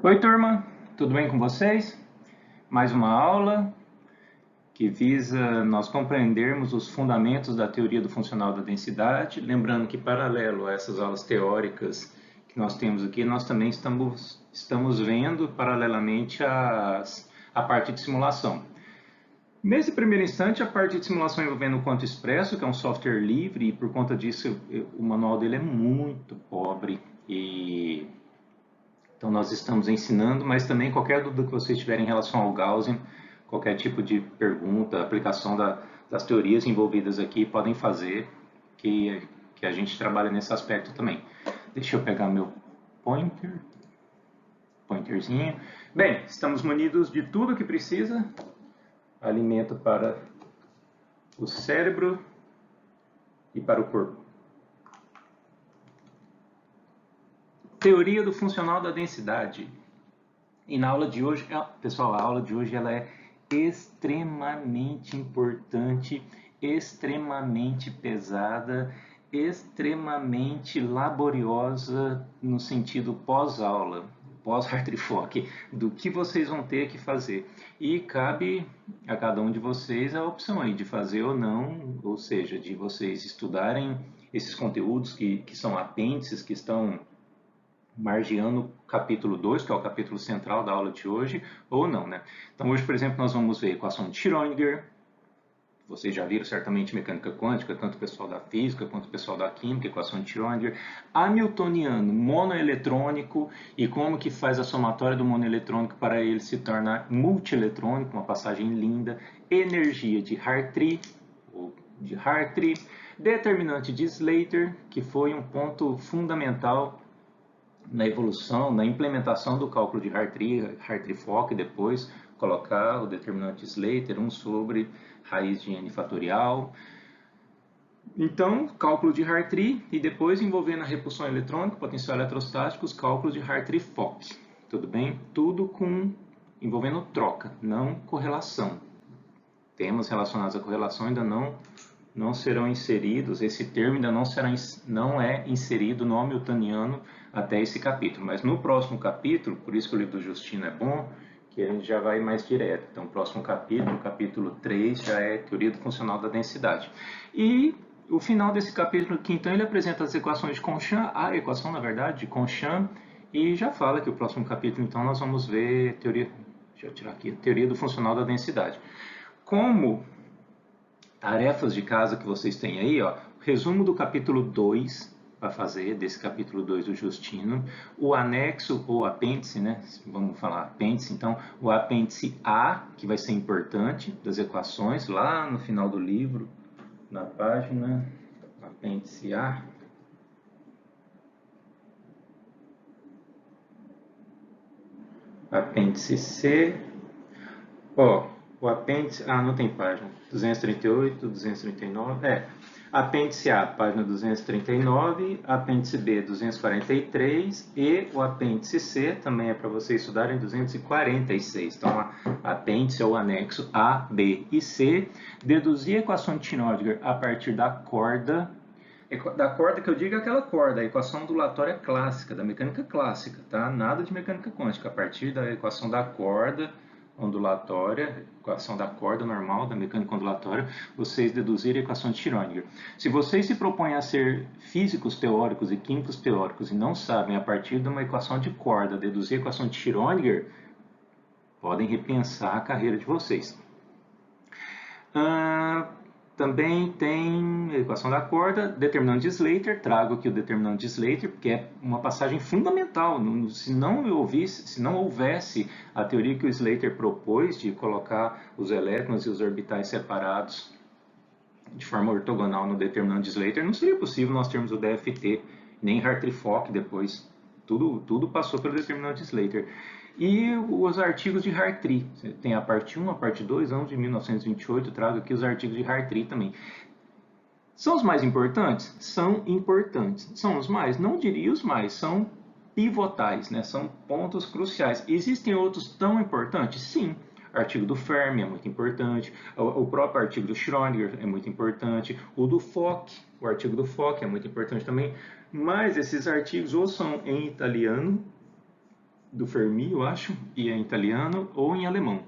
Oi, turma, tudo bem com vocês? Mais uma aula que visa nós compreendermos os fundamentos da teoria do funcional da densidade. Lembrando que, paralelo a essas aulas teóricas que nós temos aqui, nós também estamos vendo paralelamente a parte de simulação. Nesse primeiro instante, a parte de simulação envolvendo o Quanto Expresso, que é um software livre, e por conta disso o manual dele é muito pobre Então, nós estamos ensinando, mas também qualquer dúvida que vocês tiverem em relação ao Gaussian, qualquer tipo de pergunta, aplicação das teorias envolvidas aqui, podem fazer, que a gente trabalha nesse aspecto também. Deixa eu pegar meu pointerzinho. Bem, estamos munidos de tudo que precisa. Alimento para o cérebro e para o corpo. Teoria do funcional da densidade. E na aula de hoje, pessoal, a aula de hoje ela é extremamente importante, extremamente pesada, extremamente laboriosa no sentido pós-aula, pós-Hartree Fock, do que vocês vão ter que fazer. E cabe a cada um de vocês a opção aí de fazer ou não, ou seja, de vocês estudarem esses conteúdos que são apêndices, que estão margeando o capítulo 2, que é o capítulo central da aula de hoje, ou não, né? Então, hoje, por exemplo, nós vamos ver a equação de Schrödinger. Vocês já viram certamente mecânica quântica, tanto o pessoal da física quanto o pessoal da química, equação de Schrödinger. Hamiltoniano, monoeletrônico, e como que faz a somatória do monoeletrônico para ele se tornar multieletrônico, uma passagem linda. Energia de Hartree, determinante de Slater, que foi um ponto fundamental na evolução, na implementação do cálculo de Hartree-Fock, e depois colocar o determinante Slater, 1 sobre raiz de n fatorial. Então, cálculo de Hartree e depois envolvendo a repulsão eletrônica, potencial eletrostático, os cálculos de Hartree-Fock. Tudo bem? Tudo envolvendo troca, não correlação. Temas relacionados à correlação ainda não serão inseridos, esse termo ainda não é inserido no Hamiltoniano até esse capítulo. Mas no próximo capítulo, por isso que o livro do Justino é bom, que a gente já vai mais direto. Então, o próximo capítulo, capítulo 3, já é teoria do funcional da densidade. E o final desse capítulo aqui, então, ele apresenta as equações de Conchamp, a equação, na verdade, de Conchamp, e já fala que o próximo capítulo, então, nós vamos ver teoria, deixa eu tirar aqui, teoria do funcional da densidade. Como tarefas de casa que vocês têm aí, ó, resumo do capítulo 2 para fazer, desse capítulo 2 do Justino, o anexo ou apêndice, né, vamos falar apêndice, então o apêndice A, que vai ser importante, das equações, lá no final do livro, na página, apêndice A. Apêndice C, ó, o apêndice, não tem página, 238, 239, apêndice A, página 239, apêndice B, 243 e o apêndice C também é para vocês estudarem 246. Então, apêndice ou anexo A, B e C, deduzir a equação de Schrödinger a partir da corda que eu digo é aquela corda, a equação ondulatória clássica, da mecânica clássica, tá? Nada de mecânica quântica, a partir da equação da corda ondulatória, equação da corda normal, da mecânica ondulatória, vocês deduzirem a equação de Schrödinger. Se vocês se propõem a ser físicos teóricos e químicos teóricos e não sabem, a partir de uma equação de corda, deduzir a equação de Schrödinger, podem repensar a carreira de vocês. Também tem a equação da corda, determinante de Slater, trago aqui o determinante de Slater, porque é uma passagem fundamental. Se não houvesse a teoria que o Slater propôs de colocar os elétrons e os orbitais separados de forma ortogonal no determinante de Slater, não seria possível nós termos o DFT, nem Hartree-Fock depois. Tudo passou pelo determinante de Slater. E os artigos de Hartree, tem a parte 1, a parte 2, ano de 1928, trago aqui os artigos de Hartree também. São os mais importantes? São importantes. São os mais? Não diria os mais, são pivotais, né? São pontos cruciais. Existem outros tão importantes? Sim. O artigo do Fermi é muito importante, o próprio artigo do Schrödinger é muito importante, o do Fock, o artigo do Fock é muito importante também, mas esses artigos ou são em italiano, do Fermi, eu acho, e é em italiano ou em alemão.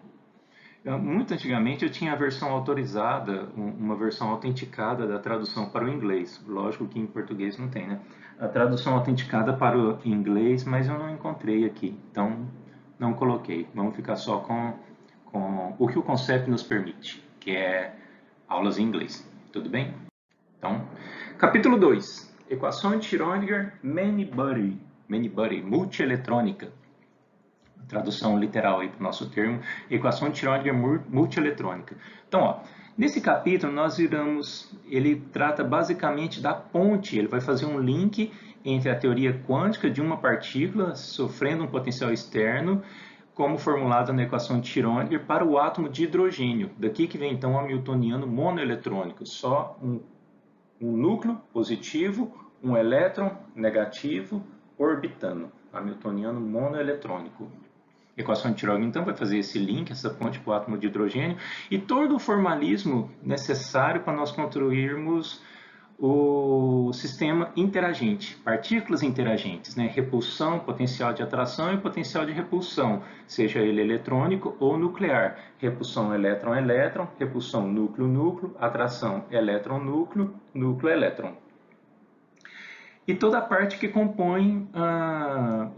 Muito antigamente eu tinha a versão autorizada, uma versão autenticada da tradução para o inglês. Lógico que em português não tem, né? A tradução autenticada para o inglês, mas eu não encontrei aqui, então não coloquei. Vamos ficar só com o que o conceito nos permite, que é aulas em inglês. Tudo bem? Então, capítulo 2. Equação de Schrödinger many-body, multieletrônica. Tradução literal aí para o nosso termo, equação de Schrödinger multieletrônica. Então, ó, nesse capítulo ele trata basicamente da ponte, ele vai fazer um link entre a teoria quântica de uma partícula sofrendo um potencial externo, como formulado na equação de Schrödinger, para o átomo de hidrogênio. Daqui que vem então o hamiltoniano monoeletrônico, só um núcleo positivo, um elétron negativo orbitando, hamiltoniano monoeletrônico. Equação de Schrödinger, então, vai fazer esse link, essa ponte para o átomo de hidrogênio e todo o formalismo necessário para nós construirmos o sistema interagente, partículas interagentes, né? Repulsão, potencial de atração e potencial de repulsão, seja ele eletrônico ou nuclear. Repulsão elétron-elétron, repulsão núcleo-núcleo, atração elétron-núcleo, núcleo-elétron. E toda a parte que compõe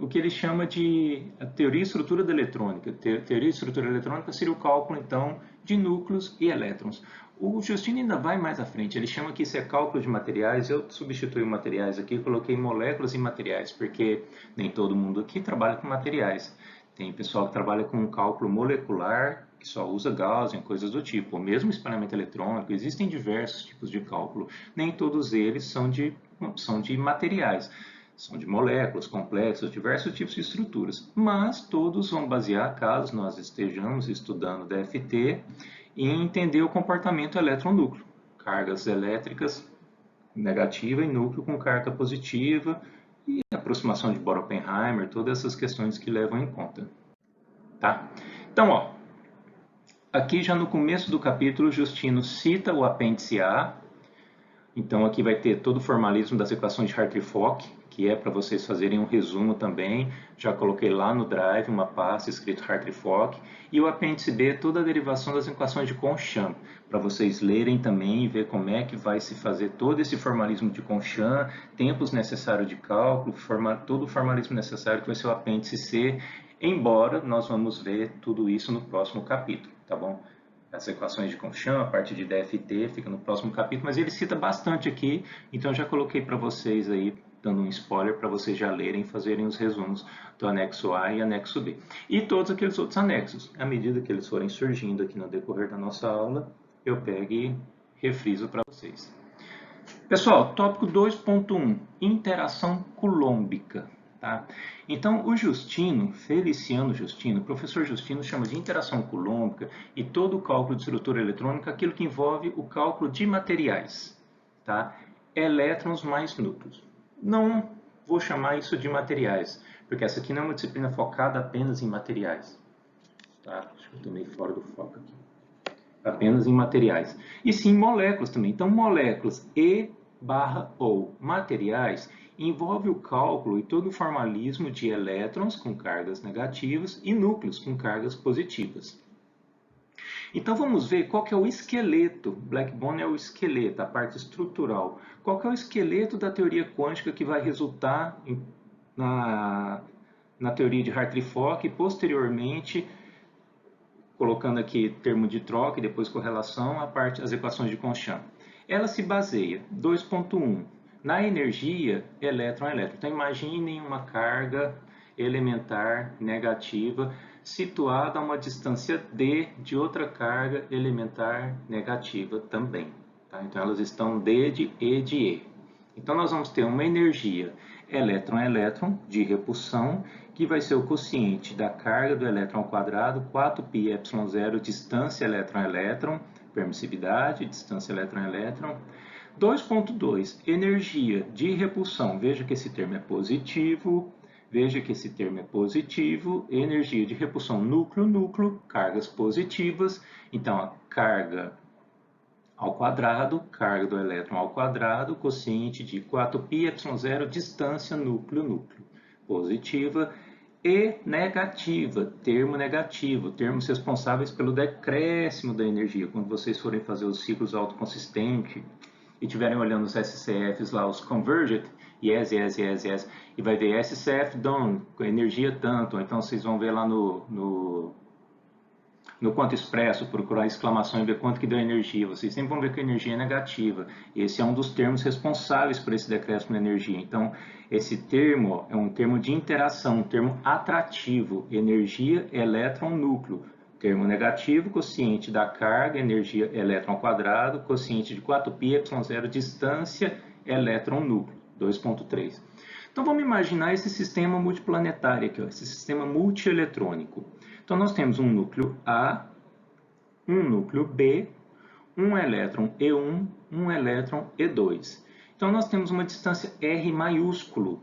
o que ele chama de teoria e estrutura da eletrônica. Teoria e estrutura eletrônica seria o cálculo, então, de núcleos e elétrons. O Justino ainda vai mais à frente, ele chama que isso é cálculo de materiais. Eu substituí materiais aqui, coloquei moléculas e materiais, porque nem todo mundo aqui trabalha com materiais. Tem pessoal que trabalha com cálculo molecular, que só usa Gaussian, coisas do tipo. Ou mesmo espalhamento eletrônico, existem diversos tipos de cálculo. Nem todos eles são de materiais. São de moléculas, complexos, diversos tipos de estruturas. Mas todos vão basear, caso nós estejamos estudando DFT, em entender o comportamento elétron-núcleo. Cargas elétricas negativa e núcleo com carga positiva, e aproximação de Bohr-Oppenheimer, todas essas questões que levam em conta. Tá? Então, ó, aqui já no começo do capítulo, Justino cita o apêndice A. Então, aqui vai ter todo o formalismo das equações de Hartree-Fock, que é para vocês fazerem um resumo também. Já coloquei lá no Drive uma pasta escrito Hartree-Fock. E o apêndice B, toda a derivação das equações de Conchamp, para vocês lerem também e ver como é que vai se fazer todo esse formalismo de Conchamp, tempos necessários de cálculo, todo o formalismo necessário que vai ser o apêndice C, embora nós vamos ver tudo isso no próximo capítulo, tá bom? As equações de Conchamp, a parte de DFT, fica no próximo capítulo, mas ele cita bastante aqui, então já coloquei para vocês aí, dando um spoiler, para vocês já lerem e fazerem os resumos do anexo A e anexo B. E todos aqueles outros anexos, à medida que eles forem surgindo aqui no decorrer da nossa aula, eu pego e refriso para vocês. Pessoal, tópico 2.1, interação coulombica. Tá? Então, o Justino, Feliciano Justino, o professor Justino chama de interação coulombica e todo o cálculo de estrutura eletrônica, aquilo que envolve o cálculo de materiais, tá? Elétrons mais núcleos. Não vou chamar isso de materiais, porque essa aqui não é uma disciplina focada apenas em materiais. Tá? Acho que eu estou meio fora do foco aqui. Apenas em materiais. E sim moléculas também. Então, moléculas ou materiais envolve o cálculo e todo o formalismo de elétrons com cargas negativas e núcleos com cargas positivas. Então vamos ver qual que é o esqueleto. Black bone é o esqueleto, a parte estrutural. Qual que é o esqueleto da teoria quântica que vai resultar na teoria de Hartree-Fock e posteriormente, colocando aqui termo de troca e depois correlação, as equações de Conchamp. Ela se baseia, 2.1, na energia elétron-elétron. Então imaginem uma carga elementar negativa situada a uma distância d de outra carga elementar negativa também. Tá? Então elas estão d de e de e. Então nós vamos ter uma energia elétron-elétron de repulsão, que vai ser o quociente da carga do elétron ao quadrado, 4πε0, distância elétron-elétron, permissividade, distância elétron-elétron. 2.2, energia de repulsão. Veja que esse termo é positivo. Veja que esse termo é positivo. Energia de repulsão núcleo-núcleo, cargas positivas. Então, a carga ao quadrado, carga do elétron ao quadrado, quociente de 4πε0, distância núcleo-núcleo, positiva. e negativa, termo negativo, termos responsáveis pelo decréscimo da energia. Quando vocês forem fazer os ciclos autoconsistentes e estiverem olhando os SCFs lá, os convergent, yes, yes, yes, yes, e vai ver SCF done, com energia tanto, ou então vocês vão ver lá no quanto expresso, procurar exclamação e ver quanto que deu energia. Vocês sempre vão ver que a energia é negativa. Esse é um dos termos responsáveis por esse decréscimo de energia. Então, esse termo é um termo de interação, um termo atrativo. Energia, elétron, núcleo. Termo negativo, quociente da carga, energia, elétron ao quadrado, quociente de 4π, ε0, distância, elétron, núcleo. 2.3. Então, vamos imaginar esse sistema multiplanetário aqui, ó, esse sistema multieletrônico. Então, nós temos um núcleo A, um núcleo B, um elétron E1, um elétron E2. Então, nós temos uma distância R maiúsculo.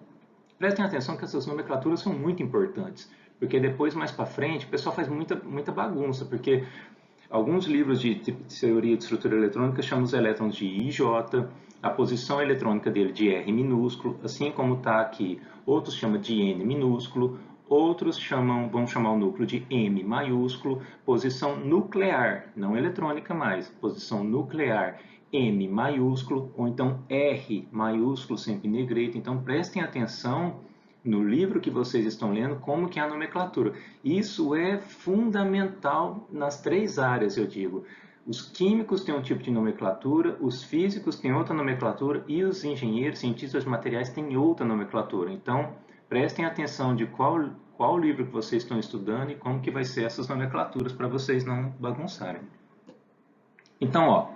Prestem atenção que essas nomenclaturas são muito importantes, porque depois, mais para frente, o pessoal faz muita bagunça, porque alguns livros de teoria de estrutura eletrônica chamam os elétrons de IJ, a posição eletrônica dele de R minúsculo, assim como está aqui. Outros chamam de N minúsculo, outros vão chamar o núcleo de M maiúsculo, posição nuclear, não eletrônica mais, posição nuclear M maiúsculo, ou então R maiúsculo, sempre negrito. Então prestem atenção no livro que vocês estão lendo, como que é a nomenclatura. Isso é fundamental nas 3 áreas, eu digo. Os químicos têm um tipo de nomenclatura, os físicos têm outra nomenclatura e os engenheiros, cientistas de materiais têm outra nomenclatura. Então, prestem atenção de qual livro que vocês estão estudando e como que vai ser essas nomenclaturas para vocês não bagunçarem. Então, ó,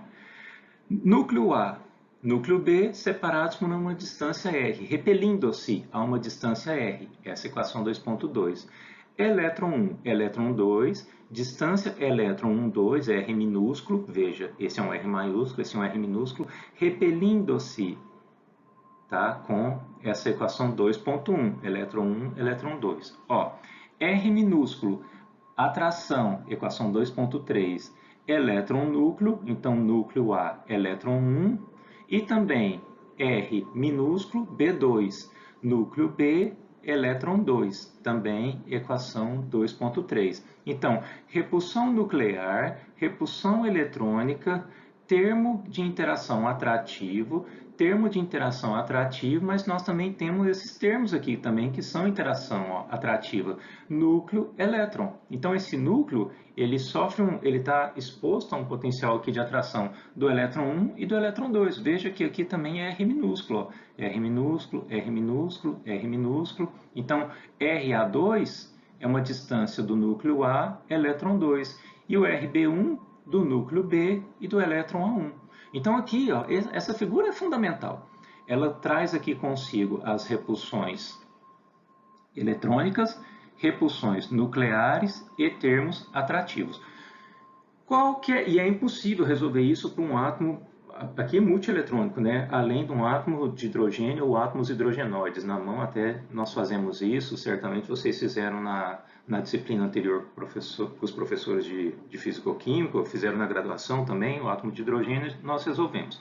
núcleo A, núcleo B separados por uma distância R, repelindo-se a uma distância R. Essa é a equação 2.2. Elétron 1, elétron 2, distância elétron 1, 2, R minúsculo, veja, esse é um R maiúsculo, esse é um R minúsculo, repelindo-se, tá, com essa equação 2.1, elétron 1, elétron 2. Ó, R minúsculo, atração, equação 2.3, elétron núcleo, então núcleo A, elétron 1, e também R minúsculo, B2, núcleo B, elétron 2, também equação 2.3. Então, repulsão nuclear, repulsão eletrônica, termo de interação atrativo, mas nós também temos esses termos aqui também que são interação atrativa, núcleo, elétron. Então esse núcleo, ele está exposto a um potencial aqui de atração do elétron 1 e do elétron 2. Veja que aqui também é R minúsculo, ó. R minúsculo, R minúsculo, R minúsculo. Então RA2 é uma distância do núcleo A, elétron 2, e o RB1 do núcleo B e do elétron A1. Então aqui, ó, essa figura é fundamental. Ela traz aqui consigo as repulsões eletrônicas, repulsões nucleares e termos atrativos. E é impossível resolver isso para um átomo, aqui é multieletrônico, né? Além de um átomo de hidrogênio ou átomos hidrogenoides. Na mão até nós fazemos isso, certamente vocês fizeram na disciplina anterior com os professores de físico-química, fizeram na graduação também, o átomo de hidrogênio nós resolvemos.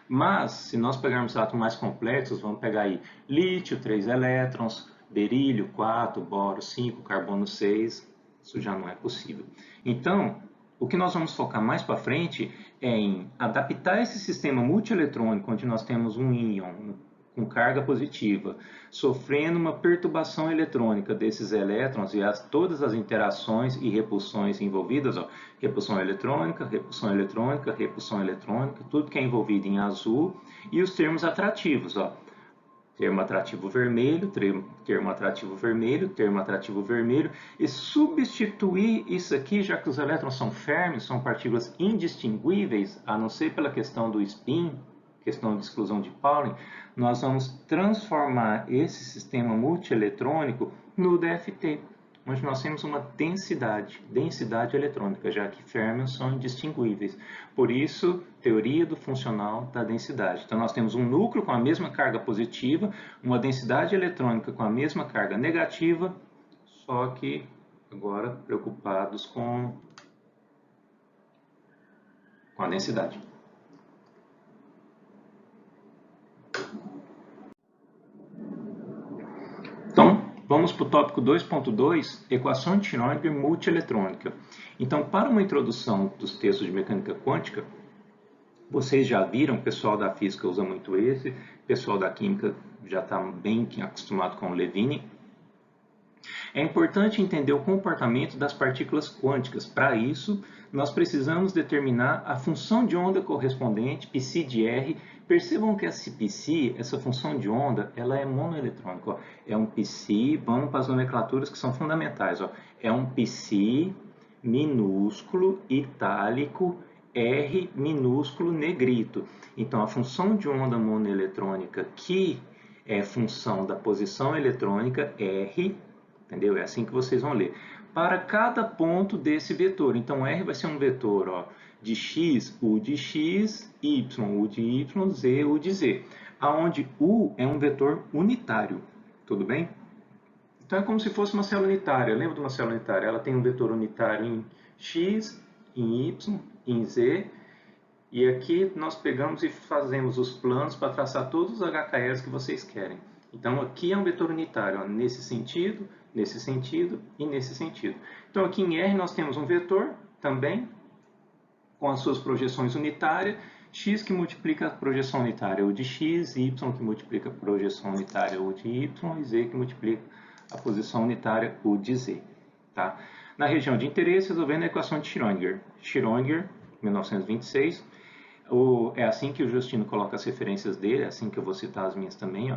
Mas, se nós pegarmos átomos mais complexos, vamos pegar aí lítio, 3 elétrons, berílio, 4, boro, 5, carbono, 6, isso já não é possível. Então, o que nós vamos focar mais para frente é em adaptar esse sistema multieletrônico, onde nós temos um íon com carga positiva, sofrendo uma perturbação eletrônica desses elétrons e todas as interações e repulsões envolvidas, ó, repulsão eletrônica, repulsão eletrônica, repulsão eletrônica, tudo que é envolvido em azul, e os termos atrativos, ó, termo atrativo vermelho, termo atrativo vermelho, termo atrativo vermelho, e substituir isso aqui, já que os elétrons são férmios, são partículas indistinguíveis, a não ser pela questão do spin, questão de exclusão de Pauling, nós vamos transformar esse sistema multieletrônico no DFT, onde nós temos uma densidade eletrônica, já que férmions são indistinguíveis. Por isso, teoria do funcional da densidade. Então, nós temos um núcleo com a mesma carga positiva, uma densidade eletrônica com a mesma carga negativa, só que agora preocupados com a densidade. Então, Vamos para o tópico 2.2, equação de Schrödinger multieletrônica. Então, para uma introdução dos textos de mecânica quântica, vocês já viram, o pessoal da física usa muito esse, o pessoal da química já está bem acostumado com o Levine. É importante entender o comportamento das partículas quânticas. Para isso, nós precisamos determinar a função de onda correspondente, π de R. Percebam que esse π, essa função de onda, ela é monoeletrônica. Ó. É um π, vamos para as nomenclaturas que são fundamentais. Ó. É um π minúsculo, itálico, R minúsculo, negrito. Então, a função de onda monoeletrônica, que é função da posição eletrônica, R, entendeu? É assim que vocês vão ler. Para cada ponto desse vetor. Então, R vai ser um vetor ó, de x, U de x, Y, U de Y, Z, U de Z. Onde U é um vetor unitário. Tudo bem? Então, é como se fosse uma célula unitária. Lembra de uma célula unitária? Ela tem um vetor unitário em x, em y, em z. E aqui nós pegamos e fazemos os planos para traçar todos os HKRs que vocês querem. Então, aqui é um vetor unitário, ó, nesse sentido e nesse sentido. Então, aqui em R nós temos um vetor também, com as suas projeções unitárias, x que multiplica a projeção unitária U de x, y que multiplica a projeção unitária U de y e z que multiplica a posição unitária U de z. Tá? Na região de interesse, resolvendo a equação de Schrödinger. Schrödinger, 1926. É assim que o Justino coloca as referências dele, é assim que eu vou citar as minhas também.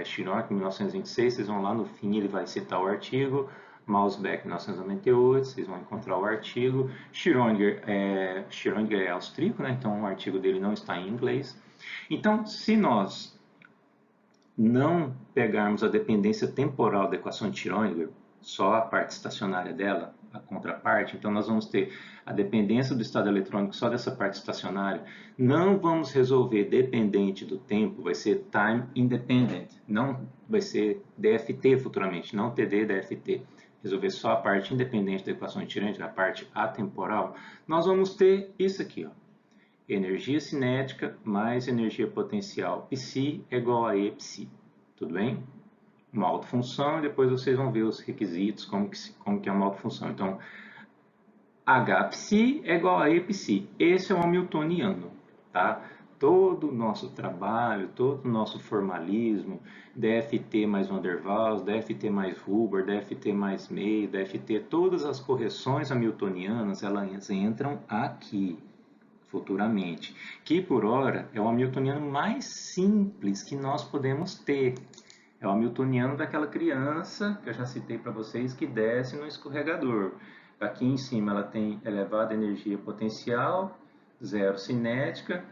Schrödinger, 1926, vocês vão lá no fim, ele vai citar o artigo. Mausbeck, 1998, vocês vão encontrar o artigo. Schrödinger é austríaco, né? Então o artigo dele não está em inglês. Então, se nós não pegarmos a dependência temporal da equação de Schrödinger, só a parte estacionária dela, a contraparte, então nós vamos ter a dependência do estado eletrônico só dessa parte estacionária. Não vamos resolver dependente do tempo, vai ser time independent, não vai ser DFT futuramente, não TD, DFT. Resolver só a parte independente da equação de Schrödinger, a parte atemporal, nós vamos ter isso aqui, ó. Energia cinética mais energia potencial, π é igual a E⁵. Tudo bem? Uma autofunção, e depois vocês vão ver os requisitos, como que é uma autofunção. Então, Hψ é igual a Eψ. Esse é o hamiltoniano, tá? Todo o nosso trabalho, todo o nosso formalismo, DFT mais Van der Waals, DFT mais Huber, DFT mais May, DFT, todas as correções hamiltonianas, elas entram aqui, futuramente. Que, por hora, é o hamiltoniano mais simples que nós podemos ter. É o hamiltoniano daquela criança, que eu já citei para vocês, que desce no escorregador. Aqui em cima ela tem elevada energia potencial, zero cinética.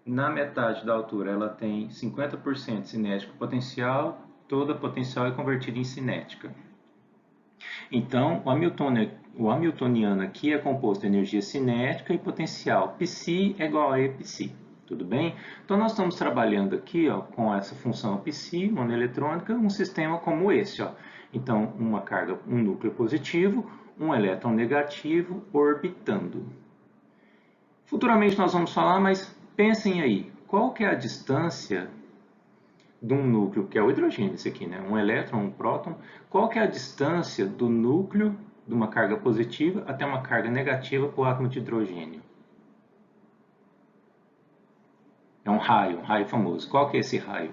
Na metade da altura ela tem 50% cinético potencial, toda potencial é convertida em cinética. Então, o hamiltoniano aqui é composto de energia cinética e potencial. Π é igual a Eψ. Tudo bem? Então, nós estamos trabalhando aqui ó, com essa função π, monoeletrônica, um sistema como esse. Ó. Então, uma carga, um núcleo positivo, um elétron negativo orbitando. Futuramente nós vamos falar, mas pensem aí, qual que é a distância de um núcleo, que é o hidrogênio, esse aqui, né? Um elétron, um próton, qual que é a distância do núcleo de uma carga positiva até uma carga negativa para o átomo de hidrogênio? É um raio famoso. Qual que é esse raio?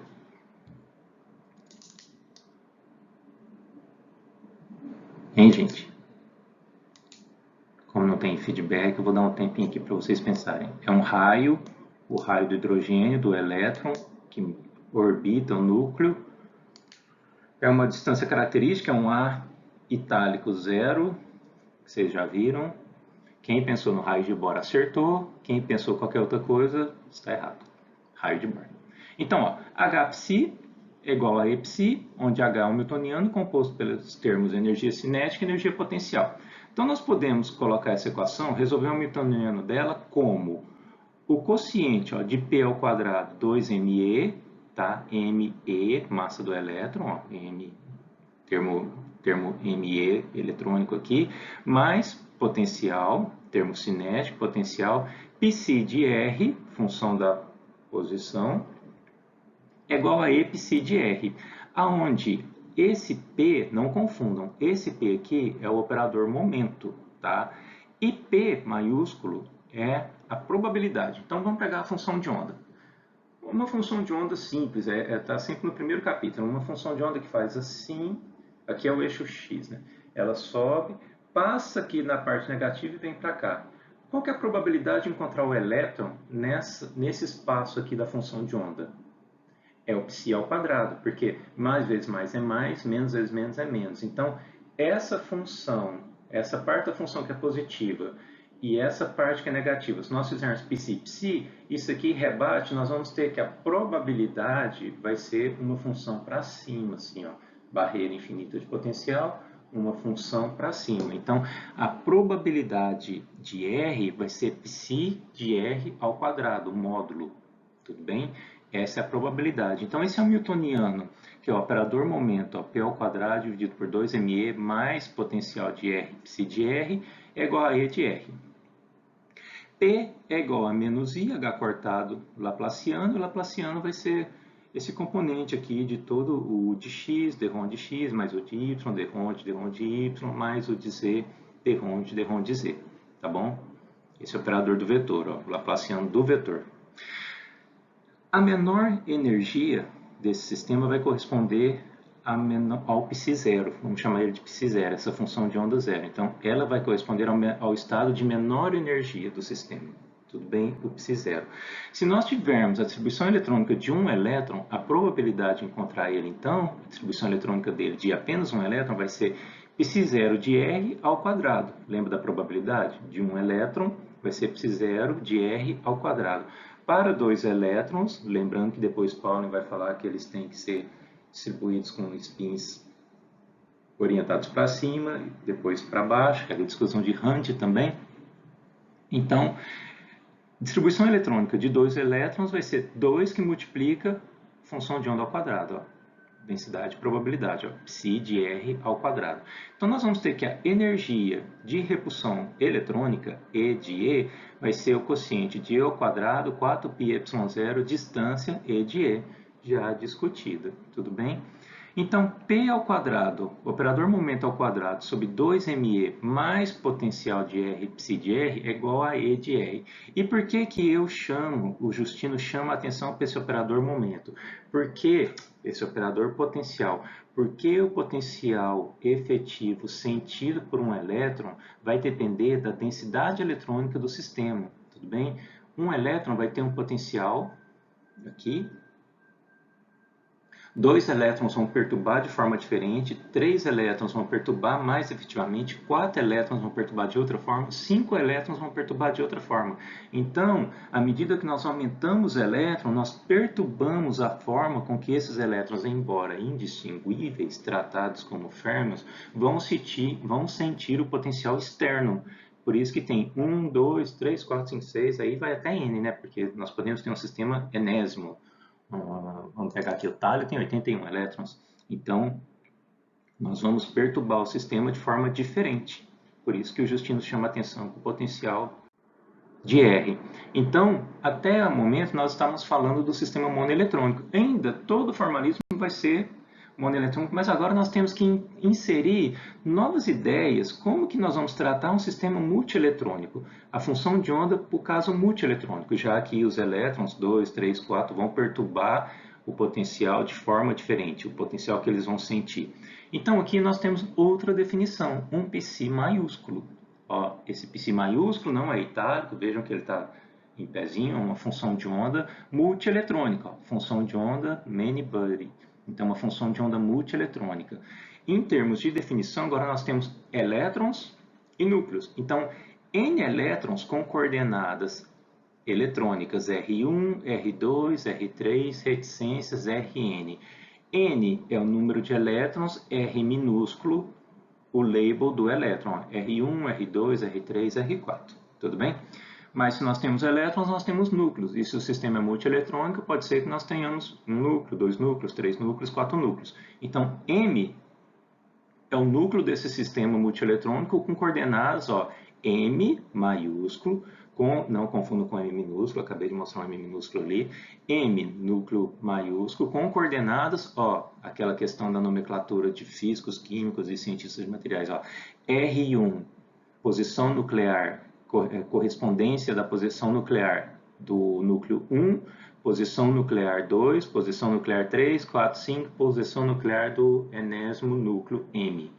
Hein, gente? Como não tem feedback, eu vou dar um tempinho aqui para vocês pensarem. É um raio, o raio do hidrogênio, do elétron, que orbita o núcleo. É uma distância característica, é um A itálico 0, que vocês já viram. Quem pensou no raio de Bohr acertou, quem pensou qualquer outra coisa está errado. Raio de Bohr. Então, ó, Hψ é igual a Eψ, onde H é um hamiltoniano composto pelos termos energia cinética e energia potencial. Então, nós podemos colocar essa equação, resolver o hamiltoniano dela como o quociente ó, de P ao quadrado 2me, tá? Me, massa do elétron, ó, termo Me eletrônico aqui, mais potencial, termo cinético, potencial, π de R, função da posição, é igual a Eψ de R, aonde esse P, não confundam, esse P aqui é o operador momento, tá? E P maiúsculo é a probabilidade. Então vamos pegar a função de onda. Uma função de onda simples, está sempre no primeiro capítulo, uma função de onda que faz assim, aqui é o eixo x, né? Ela sobe, passa aqui na parte negativa e vem para cá. Qual que é a probabilidade de encontrar o elétron nesse espaço aqui da função de onda? É o psi ao quadrado, porque mais vezes mais é mais, menos vezes menos é menos. Então, essa função, essa parte da função que é positiva e essa parte que é negativa, se nós fizermos psi, isso aqui rebate, nós vamos ter que a probabilidade vai ser uma função para cima, assim, ó, barreira infinita de potencial, uma função para cima. Então, a probabilidade de R vai ser psi de R ao quadrado, módulo, tudo bem? Essa é a probabilidade. Então, esse é o newtoniano, que é o operador momento, ó, P ao quadrado dividido por 2me mais potencial de R, psi de R, é igual a E de R. P é igual a menos I, H cortado laplaciano, e o laplaciano vai ser esse componente aqui de todo o de x, dρ de x, mais o de y, dρ de y, mais o de z, dρ de z, tá bom? Esse é o operador do vetor, ó, o laplaciano do vetor. A menor energia desse sistema vai corresponder ao π0, vamos chamar ele de π0, essa função de onda zero. Então, ela vai corresponder ao estado de menor energia do sistema. Tudo bem? O π0. Se nós tivermos a distribuição eletrônica de um elétron, a probabilidade de encontrar ele, então, a distribuição eletrônica dele de apenas um elétron vai ser π0 de R ao quadrado. Lembra da probabilidade? De um elétron vai ser π0 de R ao quadrado. Para dois elétrons, lembrando que depois Pauling vai falar que eles têm que ser distribuídos com spins orientados para cima e depois para baixo, que é a discussão de Hunt também. Então, distribuição eletrônica de dois elétrons vai ser 2 que multiplica função de onda ao quadrado, ó, densidade e probabilidade, ó, psi de R ao quadrado. Então, nós vamos ter que a energia de repulsão eletrônica, E de E, vai ser o quociente de E ao quadrado, 4πε0, distância E de E, já discutida, tudo bem? Então, P ao quadrado, operador momento ao quadrado, sobre 2me mais potencial de R, psi de R, é igual a E de R. E por que que o Justino chama a atenção para esse operador momento? Porque esse operador potencial, porque o potencial efetivo sentido por um elétron vai depender da densidade eletrônica do sistema, tudo bem? Um elétron vai ter um potencial aqui, 2 elétrons vão perturbar de forma diferente, 3 elétrons vão perturbar mais efetivamente, 4 elétrons vão perturbar de outra forma, 5 elétrons vão perturbar de outra forma. Então, à medida que nós aumentamos o elétron, nós perturbamos a forma com que esses elétrons, embora indistinguíveis, tratados como férmions, vão sentir o potencial externo. Por isso que tem 1, 2, 3, 4, 5, 6, aí vai até N, né? Porque nós podemos ter um sistema enésimo. Vamos pegar aqui o talho, tem 81 elétrons. Então, nós vamos perturbar o sistema de forma diferente. Por isso que o Justino chama a atenção para o potencial de R. Então, até o momento, nós estamos falando do sistema monoeletrônico. Ainda, todo o formalismo vai ser monoeletrônico, mas agora nós temos que inserir novas ideias, como que nós vamos tratar um sistema multieletrônico, a função de onda para o caso multieletrônico, já que os elétrons 2, 3, 4 vão perturbar o potencial de forma diferente, o potencial que eles vão sentir. Então aqui nós temos outra definição, um psi maiúsculo. Ó, esse psi maiúsculo não é itálico, vejam que ele está em pezinho, é uma função de onda multieletrônica, ó, função de onda many-body. Então, uma função de onda multieletrônica. Em termos de definição, agora nós temos elétrons e núcleos. Então, N elétrons com coordenadas eletrônicas R1, R2, R3, reticências, Rn. N é o número de elétrons, R minúsculo, o label do elétron, R1, R2, R3, R4. Tudo bem? Mas se nós temos elétrons, nós temos núcleos. E se o sistema é multieletrônico, pode ser que nós tenhamos um núcleo, 2 núcleos, 3 núcleos, 4 núcleos. Então, M é o núcleo desse sistema multieletrônico com coordenadas, ó, M maiúsculo, não confundo com M minúsculo, acabei de mostrar um M minúsculo ali, M núcleo maiúsculo com coordenadas, ó, aquela questão da nomenclatura de físicos, químicos e cientistas de materiais, ó, R1, posição nuclear, correspondência da posição nuclear do núcleo 1, posição nuclear 2, posição nuclear 3, 4, 5, posição nuclear do enésimo núcleo M.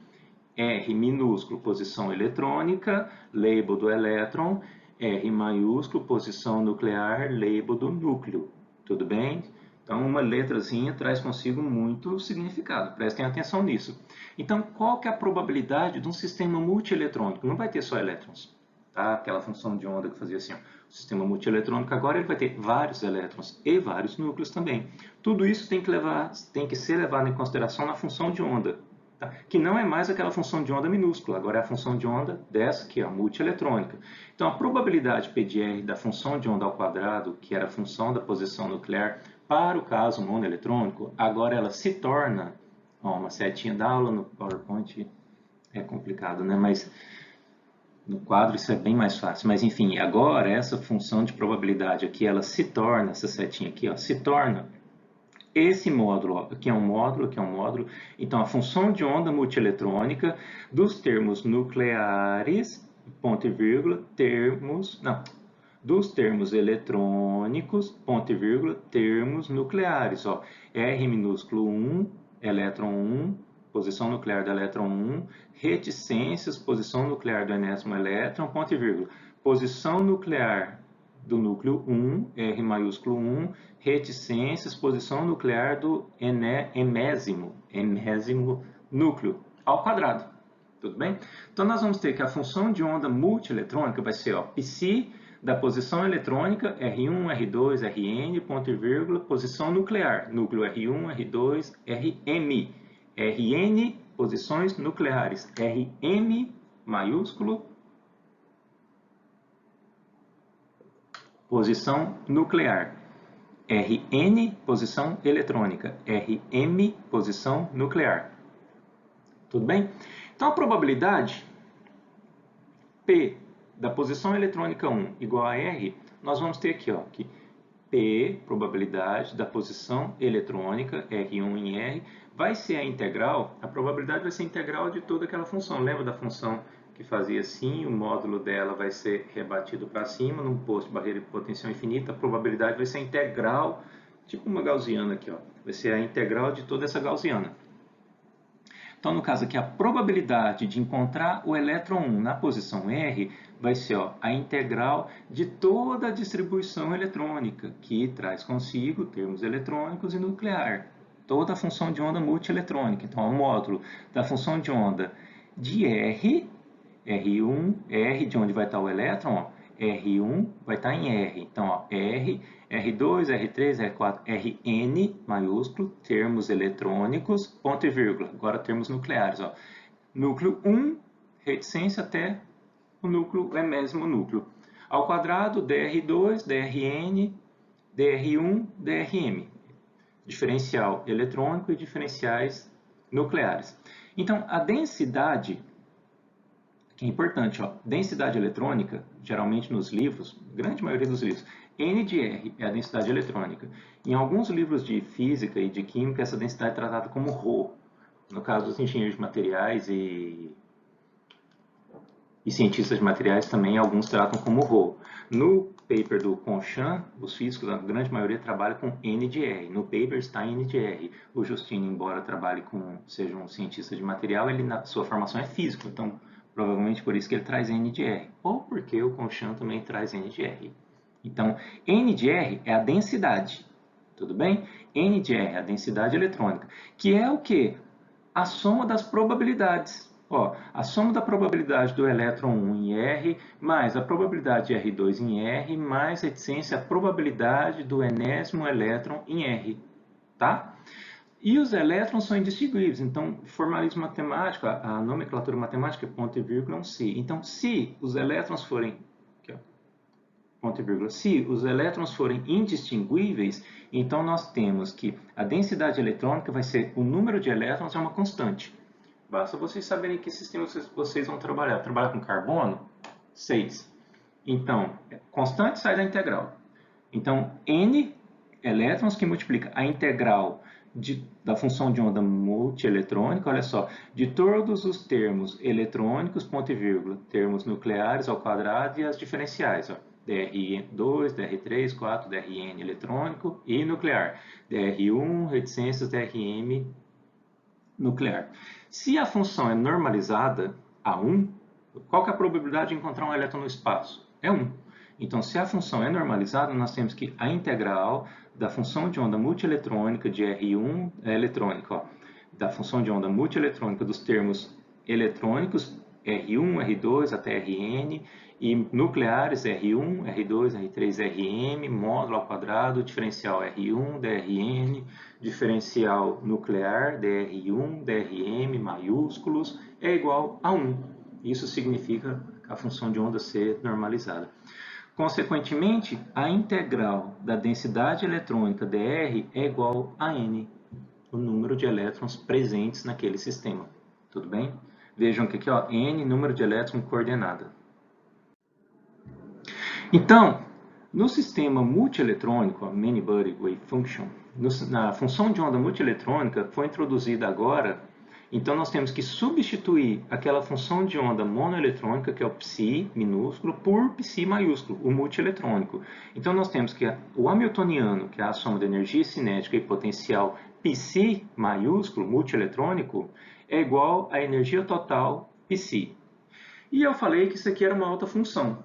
R minúsculo, posição eletrônica, label do elétron, R maiúsculo, posição nuclear, label do núcleo. Tudo bem? Então, uma letrazinha traz consigo muito significado. Prestem atenção nisso. Então, qual que é a probabilidade de um sistema multieletrônico? Não vai ter só elétrons. Tá? Aquela função de onda que fazia assim, ó. O sistema multieletrônico agora ele vai ter vários elétrons e vários núcleos também. Tudo isso tem que ser levado em consideração na função de onda. Tá? Que não é mais aquela função de onda minúscula, agora é a função de onda dessa aqui, a multieletrônica. Então, a probabilidade P de R da função de onda ao quadrado, que era a função da posição nuclear, para o caso monoeletrônico, agora ela se torna, ó, uma setinha da aula no PowerPoint é complicado, né? Mas no quadro isso é bem mais fácil. Mas enfim, agora essa função de probabilidade aqui, ela se torna, essa setinha aqui, ó, se torna esse módulo, ó, aqui é um módulo, aqui é um módulo. Então, a função de onda multieletrônica dos termos nucleares, ponto e vírgula, dos termos eletrônicos, ponto e vírgula, termos nucleares, ó, R minúsculo 1, elétron 1, posição nuclear do elétron 1, reticências, posição nuclear do enésimo elétron, ponto e vírgula, posição nuclear do núcleo 1, R maiúsculo 1, reticências, posição nuclear do enésimo núcleo, ao quadrado. Tudo bem? Então, nós vamos ter que a função de onda multieletrônica vai ser, ó, psi da posição eletrônica, R1, R2, Rn, ponto e vírgula, posição nuclear, núcleo R1, R2, Rm. Rn, posições nucleares, Rm maiúsculo, posição nuclear. Rn, posição eletrônica. Rm, posição nuclear. Tudo bem? Então, a probabilidade P da posição eletrônica 1 igual a R, nós vamos ter aqui, ó, que P, probabilidade da posição eletrônica, R1 em R, vai ser a integral, a probabilidade vai ser a integral de toda aquela função. Lembra da função que fazia assim, o módulo dela vai ser rebatido para cima, num posto de barreira de potencial infinita, a probabilidade vai ser a integral, tipo uma gaussiana aqui, ó, vai ser a integral de toda essa gaussiana. Então, no caso aqui, a probabilidade de encontrar o elétron 1 na posição R vai ser, ó, a integral de toda a distribuição eletrônica, que traz consigo termos eletrônicos e nuclear. Toda a função de onda multieletrônica. Então, o módulo da função de onda de R, R1, R de onde vai estar o elétron, ó, R1 vai estar em R. Então, ó, R, R2, R3, R4, Rn, maiúsculo, termos eletrônicos, ponto e vírgula. Agora, termos nucleares. Ó. Núcleo 1, reticência até o núcleo, enésimo núcleo. Ao quadrado, dr2, drn, dr1, drm. Diferencial eletrônico e diferenciais nucleares. Então, a densidade, que é importante, ó, densidade eletrônica, geralmente nos livros, grande maioria dos livros, N de R é a densidade eletrônica. Em alguns livros de física e de química, essa densidade é tratada como ρ. No caso dos engenheiros de materiais e cientistas de materiais também, alguns tratam como ρ. No paper do Conchamp, os físicos, a grande maioria, trabalham com N de R. No paper está N de R. O Justino, embora trabalhe seja um cientista de material, ele na sua formação é físico, então provavelmente por isso que ele traz N de R. Ou porque o Conchamp também traz N de R. Então, N de R é a densidade, tudo bem? N de R é a densidade eletrônica, que é o quê? A soma das probabilidades. Ó, a soma da probabilidade do elétron 1 em R, mais a probabilidade de R2 em R, mais reticência, a probabilidade do enésimo elétron em R. Tá? E os elétrons são indistinguíveis, então, formalismo matemático, a nomenclatura matemática é ponto e vírgula, um si. Então, se os elétrons forem, aqui, ó, ponto e vírgula, se os elétrons forem indistinguíveis, então nós temos que a densidade eletrônica vai ser o número de elétrons é uma constante. Basta vocês saberem que sistema vocês vão trabalhar. Trabalhar com carbono? 6. Então, constante sai da integral. Então, N elétrons que multiplica a integral da função de onda multieletrônica, olha só, de todos os termos eletrônicos, ponto e vírgula, termos nucleares ao quadrado e as diferenciais, ó, DRI2, DR3, 4, DRN eletrônico e nuclear, DR1, reticências, DRM nuclear. Se a função é normalizada a 1, qual que é a probabilidade de encontrar um elétron no espaço? É 1. Então, se a função é normalizada, nós temos que a integral da função de onda multieletrônica de R1 eletrônica, ó, da função de onda multieletrônica dos termos eletrônicos R1, R2 até Rn e nucleares R1, R2, R3, Rm, módulo ao quadrado, diferencial R1, Drn, diferencial nuclear Dr1, Drm maiúsculos é igual a 1. Isso significa a função de onda ser normalizada. Consequentemente, a integral da densidade eletrônica dr é igual a n, o número de elétrons presentes naquele sistema. Tudo bem? Vejam que aqui, ó, n, número de elétrons coordenada. Então, no sistema multieletrônico, Many-Body Wave Function, na função de onda multieletrônica foi introduzida agora. Então, nós temos que substituir aquela função de onda monoeletrônica, que é o psi minúsculo, por psi maiúsculo, o multieletrônico. Então, nós temos que o hamiltoniano, que é a soma da energia cinética e potencial psi maiúsculo, multieletrônico, é igual à energia total psi. E eu falei que isso aqui era uma alta função.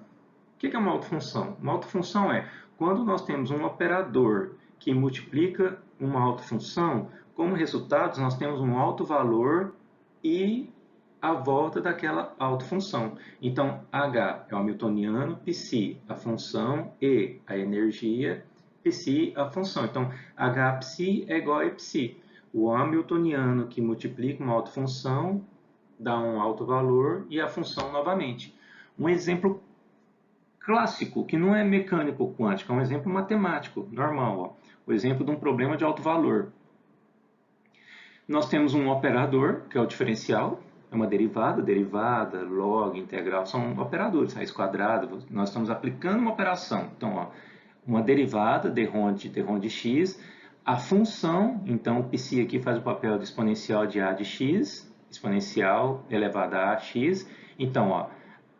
O que é uma alta função? Uma alta função é quando nós temos um operador que multiplica uma alta função. Como resultado, nós temos um alto valor e a volta daquela alta função. Então, H é o hamiltoniano, psi a função, E a energia, psi a função. Então, H psi é igual a psi. O hamiltoniano que multiplica uma alta função dá um alto valor e a função novamente. Um exemplo clássico, que não é mecânico quântico, é um exemplo matemático, normal. Ó. O exemplo de um problema de alto valor. Nós temos um operador, que é o diferencial, é uma derivada, log, integral, são operadores, raiz quadrada, nós estamos aplicando uma operação. Então, ó, uma derivada, d de x, a função, então o psi aqui faz o papel do exponencial de a de x, exponencial elevado a x, então, ó,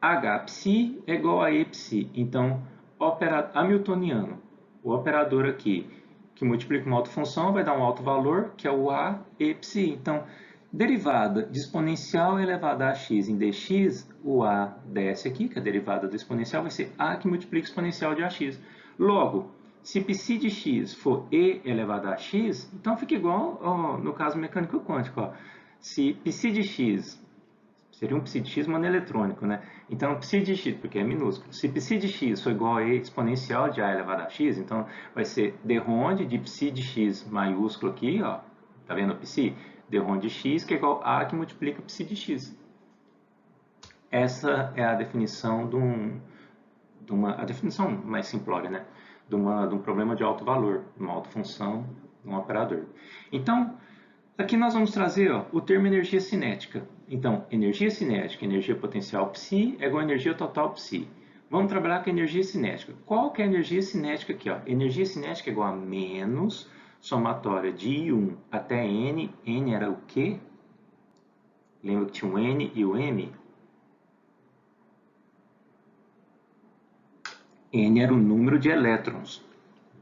h psi é igual a e psi, então, hamiltoniano, o operador aqui, que multiplica uma alta função, vai dar um alto valor, que é o a e psi. Então, derivada de exponencial elevada a x em dx, o a desce aqui, que é a derivada do exponencial, vai ser a que multiplica o exponencial de ax. Logo, se psi de x for e elevado a x, então fica igual ó, no caso mecânico quântico. Ó. Se psi de x, seria um psi de x monoeletrônico, né? Então, psi de x, porque é minúsculo. Se psi de x for igual a e exponencial de a elevado a x, então vai ser d-ronde de psi de x maiúsculo aqui, ó. Tá vendo o psi? D-ronde de x, que é igual a que multiplica psi de x. Essa é a definição a definição mais simplória, né? De um problema de alto valor, uma alta função, um operador. Então, aqui nós vamos trazer ó, o termo energia cinética. Então, energia cinética, energia potencial psi é igual a energia total psi. Vamos trabalhar com a energia cinética. Qual que é a energia cinética aqui? Ó? Energia cinética é igual a menos somatória de I1 até N. N era o quê? Lembra que tinha o N e o M? N era o número de elétrons,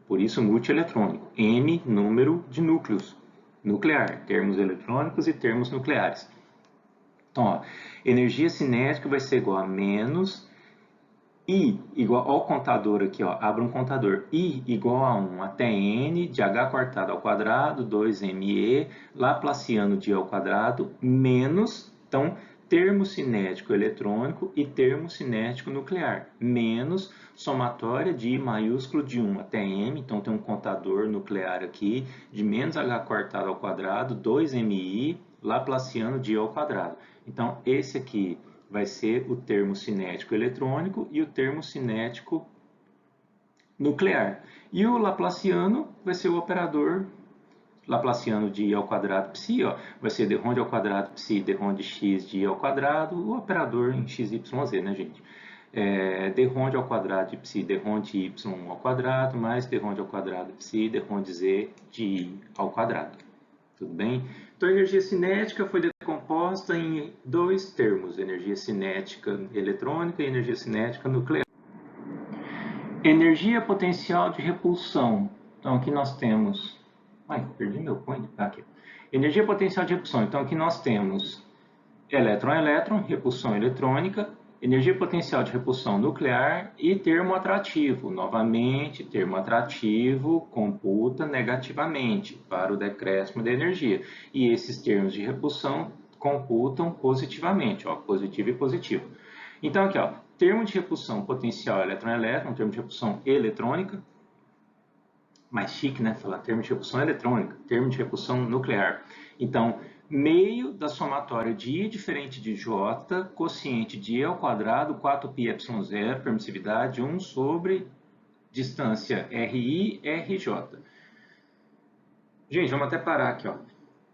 por isso multieletrônico. M, número de núcleos, nuclear, termos eletrônicos e termos nucleares. Então, ó, energia cinética vai ser igual a menos I igual ao contador aqui, ó, abra um contador, I igual a 1 até N de H quartado ao quadrado, 2ME, Laplaciano de I ao quadrado, menos, então, termo cinético eletrônico e termo cinético nuclear, menos somatória de I maiúsculo de 1 até M, então tem um contador nuclear aqui, de menos H quartado ao quadrado, 2MI, Laplaciano de I ao quadrado. Então, esse aqui vai ser o termo cinético eletrônico e o termo cinético nuclear. E o Laplaciano vai ser o operador laplaciano de I ao quadrado psi, ó, vai ser d ronde ao quadrado psi, d ronde x de I ao quadrado, o operador em x, y, z, né, gente? D ronde ao quadrado de psi, d ronde y ao quadrado, mais d ronde ao quadrado psi, d ronde z de I ao quadrado. Tudo bem? Então, a energia cinética foi decomposta em dois termos, energia cinética eletrônica e energia cinética nuclear. Energia potencial de repulsão. Então, aqui nós temos... Ai, perdi meu point. Aqui. Energia potencial de repulsão. Então, aqui nós temos elétron-elétron, repulsão eletrônica, energia potencial de repulsão nuclear e termo atrativo. Novamente, termo atrativo computa negativamente para o decréscimo da energia. E esses termos de repulsão computam positivamente, ó, positivo e positivo. Então, aqui, ó, termo de repulsão potencial elétron-elétron, termo de repulsão eletrônica. Mais chique, né? Falar termo de repulsão eletrônica, termo de repulsão nuclear. Então, meio da somatória de I diferente de J, quociente de E ao quadrado, 4πε0, permissividade 1 sobre distância RI, RJ. Gente, vamos até parar aqui, ó.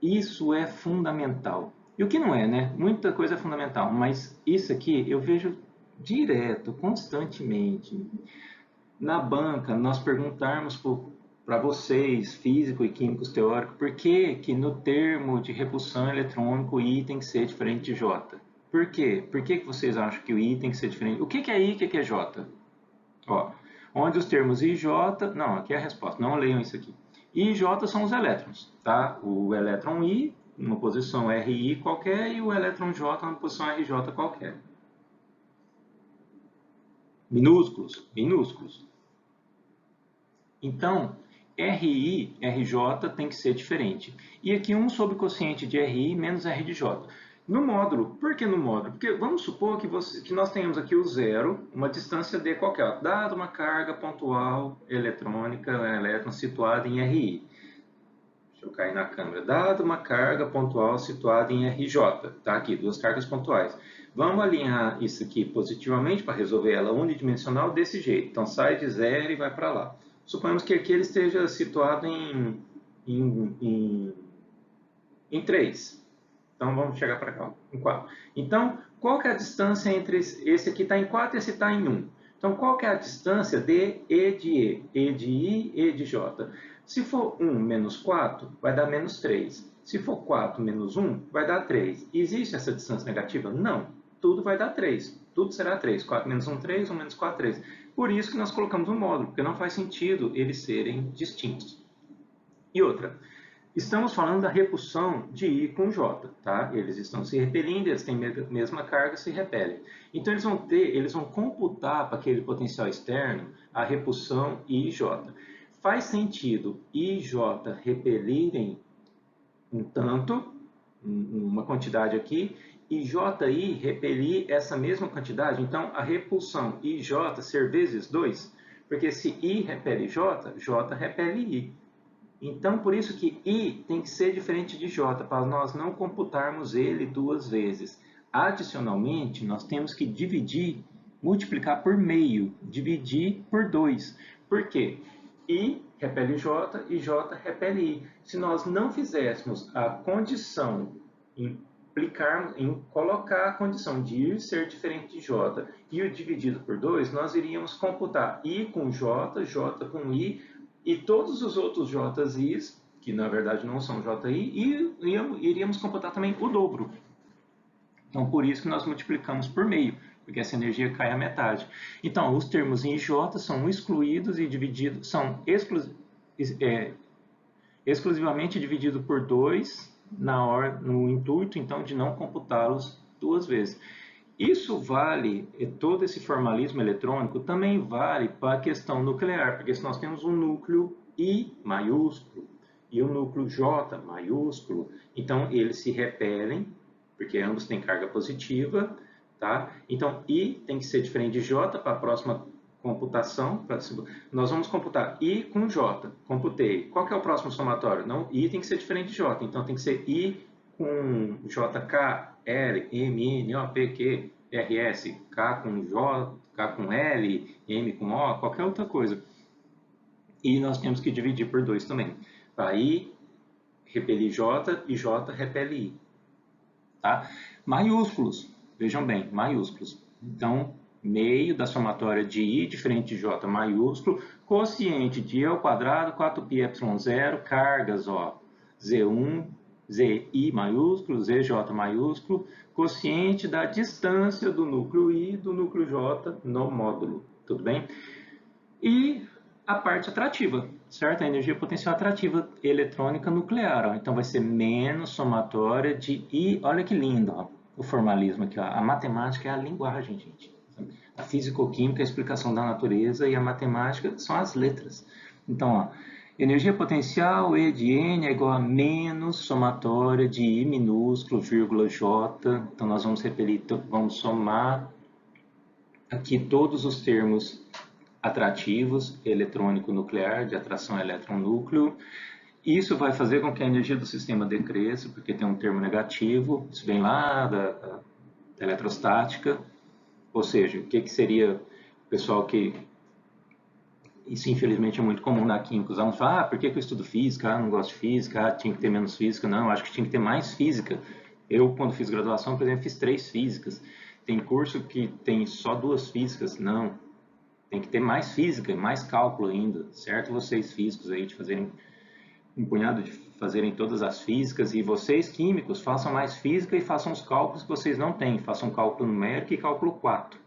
Isso é fundamental. E o que não é, né? Muita coisa é fundamental, mas isso aqui eu vejo direto, constantemente. Na banca, nós perguntarmos para vocês, físico e químicos teóricos, por que que no termo de repulsão eletrônico o I tem que ser diferente de J? Por quê? Por que que vocês acham que o I tem que ser diferente? O que que é I e o que que é J? Ó, onde os termos I e J... Não, aqui é a resposta, não leiam isso aqui. I e J são os elétrons, tá? O elétron I, numa posição RI qualquer, e o elétron J numa posição RJ qualquer. Minúsculos, minúsculos. Então, RI, RJ tem que ser diferente. E aqui 1 sobre o quociente de RI menos R de J. No módulo, por que no módulo? Porque vamos supor que nós tenhamos aqui o zero, uma distância D qualquer, dada uma carga pontual eletrônica, elétron situada em RI. Deixa eu cair na câmera. Dada uma carga pontual situada em RJ, tá? Aqui, duas cargas pontuais. Vamos alinhar isso aqui positivamente para resolver ela unidimensional desse jeito. Então, sai de 0 e vai para lá. Suponhamos que aqui ele esteja situado em 3. Então, vamos chegar para cá, em 4. Então, qual que é a distância entre esse aqui está em 4 e esse está em 1? Então, qual que é a distância de E de E? E de I, E de J. Se for 1 menos 4, vai dar menos 3. Se for 4 menos 1, vai dar 3. Existe essa distância negativa? Não. Tudo vai dar 3. Tudo será 3. 4 menos 1, 3. 1 menos 4, 3. Por isso que nós colocamos um módulo, porque não faz sentido eles serem distintos. E outra, estamos falando da repulsão de I com J, tá? Eles estão se repelindo, eles têm a mesma carga, se repelem. Então eles vão computar para aquele potencial externo a repulsão I e J. Faz sentido I e J repelirem um tanto, uma quantidade aqui, e JI repelir essa mesma quantidade. Então, a repulsão IJ ser vezes 2, porque se I repele J, J repele I. Então, por isso que I tem que ser diferente de J, para nós não computarmos ele duas vezes. Adicionalmente, nós temos que dividir, multiplicar por meio, dividir por 2. Por quê? I repele J e J repele I. Se nós não fizéssemos a condição em colocar a condição de I ser diferente de J e o dividido por 2, nós iríamos computar I com J, J com I, e todos os outros JIs, que na verdade não são JI, e iríamos computar também o dobro. Então, por isso que nós multiplicamos por meio, porque essa energia cai à metade. Então, os termos I e J são excluídos e divididos, são exclusivamente divididos por 2, no intuito, então, de não computá-los duas vezes. Isso vale, todo esse formalismo eletrônico também vale para a questão nuclear, porque se nós temos um núcleo I maiúsculo e um núcleo J maiúsculo, então eles se repelem, porque ambos têm carga positiva, tá? Então I tem que ser diferente de J para a próxima computação. Nós vamos computar I com J. Computei. Qual que é o próximo somatório? Não, I tem que ser diferente de J. Então tem que ser I com JK, L, M, N, O, P, Q, R, S, K com J, K com L, M com O, qualquer outra coisa. E nós temos que dividir por 2 também. Para I repele J e J repele I. Tá? Maiúsculos, vejam bem, maiúsculos. Então, meio da somatória de I diferente de J maiúsculo, quociente de I ao quadrado, 4πε0, cargas, ó, Z1, ZI maiúsculo, ZJ maiúsculo, quociente da distância do núcleo I do núcleo J no módulo, tudo bem? E a parte atrativa, certo? A energia potencial atrativa eletrônica nuclear, ó. Então vai ser menos somatória de I, olha que lindo, ó, o formalismo aqui, ó. A matemática é a linguagem, gente. A físico-química é a explicação da natureza e a matemática são as letras. Então, ó, energia potencial E de N é igual a menos somatória de I minúsculo, vírgula J. Então nós vamos repetir, vamos somar aqui todos os termos atrativos, eletrônico nuclear, de atração elétron-núcleo. Isso vai fazer com que a energia do sistema decresça, porque tem um termo negativo, isso vem lá da eletrostática, ou seja, o que seria, pessoal que, isso infelizmente é muito comum na química, os alunos falam, por que eu estudo física, não gosto de física, tinha que ter menos física, não, acho que tinha que ter mais física. Eu, quando fiz graduação, por exemplo, fiz 3 físicas, tem curso que tem só 2 físicas, não, tem que ter mais física, mais cálculo ainda, certo? Vocês físicos aí de fazerem um punhado de fazerem todas as físicas e vocês químicos façam mais física e façam os cálculos que vocês não têm, façam cálculo numérico e cálculo 4.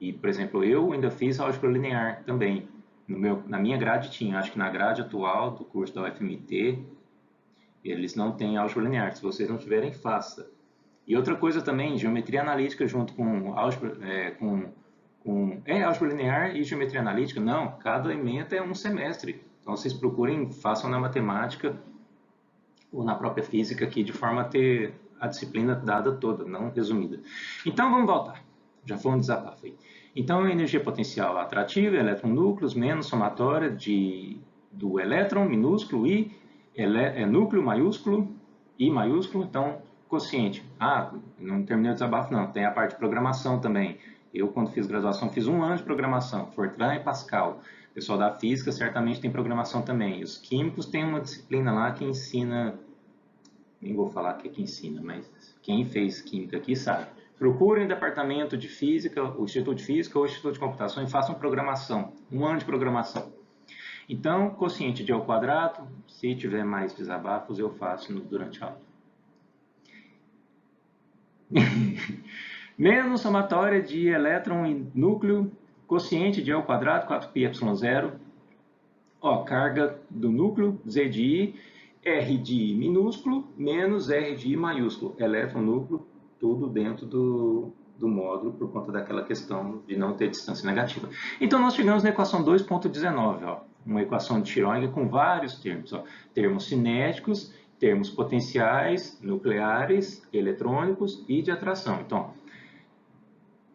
E, por exemplo, eu ainda fiz álgebra linear também. Na minha grade tinha, acho que na grade atual do curso da UFMT, eles não têm álgebra linear. Se vocês não tiverem, faça. E outra coisa também, geometria analítica junto com álgebra, álgebra linear e geometria analítica? Não, cada ementa é um semestre. Então vocês procurem, façam na matemática ou na própria física aqui, de forma a ter a disciplina dada toda, não resumida. Então vamos voltar. Já foi um desabafo aí. Então a energia potencial atrativa, elétron-núcleos, menos somatória do elétron minúsculo e núcleo maiúsculo, I maiúsculo, então quociente. Ah, não terminei o desabafo não, tem a parte de programação também. Eu, quando fiz graduação, fiz 1 ano de programação, Fortran e Pascal. O pessoal da física certamente tem programação também. E os químicos têm uma disciplina lá que ensina, nem vou falar que é que ensina, mas quem fez química aqui sabe. Procurem o departamento de física, o Instituto de Física ou o Instituto de Computação e façam programação, 1 ano de programação. Então, quociente de I ao quadrado, se tiver mais desabafos, eu faço durante a aula. Menos somatória de elétron e núcleo, quociente de I ao quadrado, 4πε0. Ó, carga do núcleo, Z de I, R de I minúsculo, menos R de I maiúsculo. Elétron, núcleo, tudo dentro do módulo, por conta daquela questão de não ter distância negativa. Então, nós chegamos na equação 2.19, ó, uma equação de Schrödinger com vários termos. Ó, termos cinéticos, termos potenciais, nucleares, eletrônicos e de atração. Então,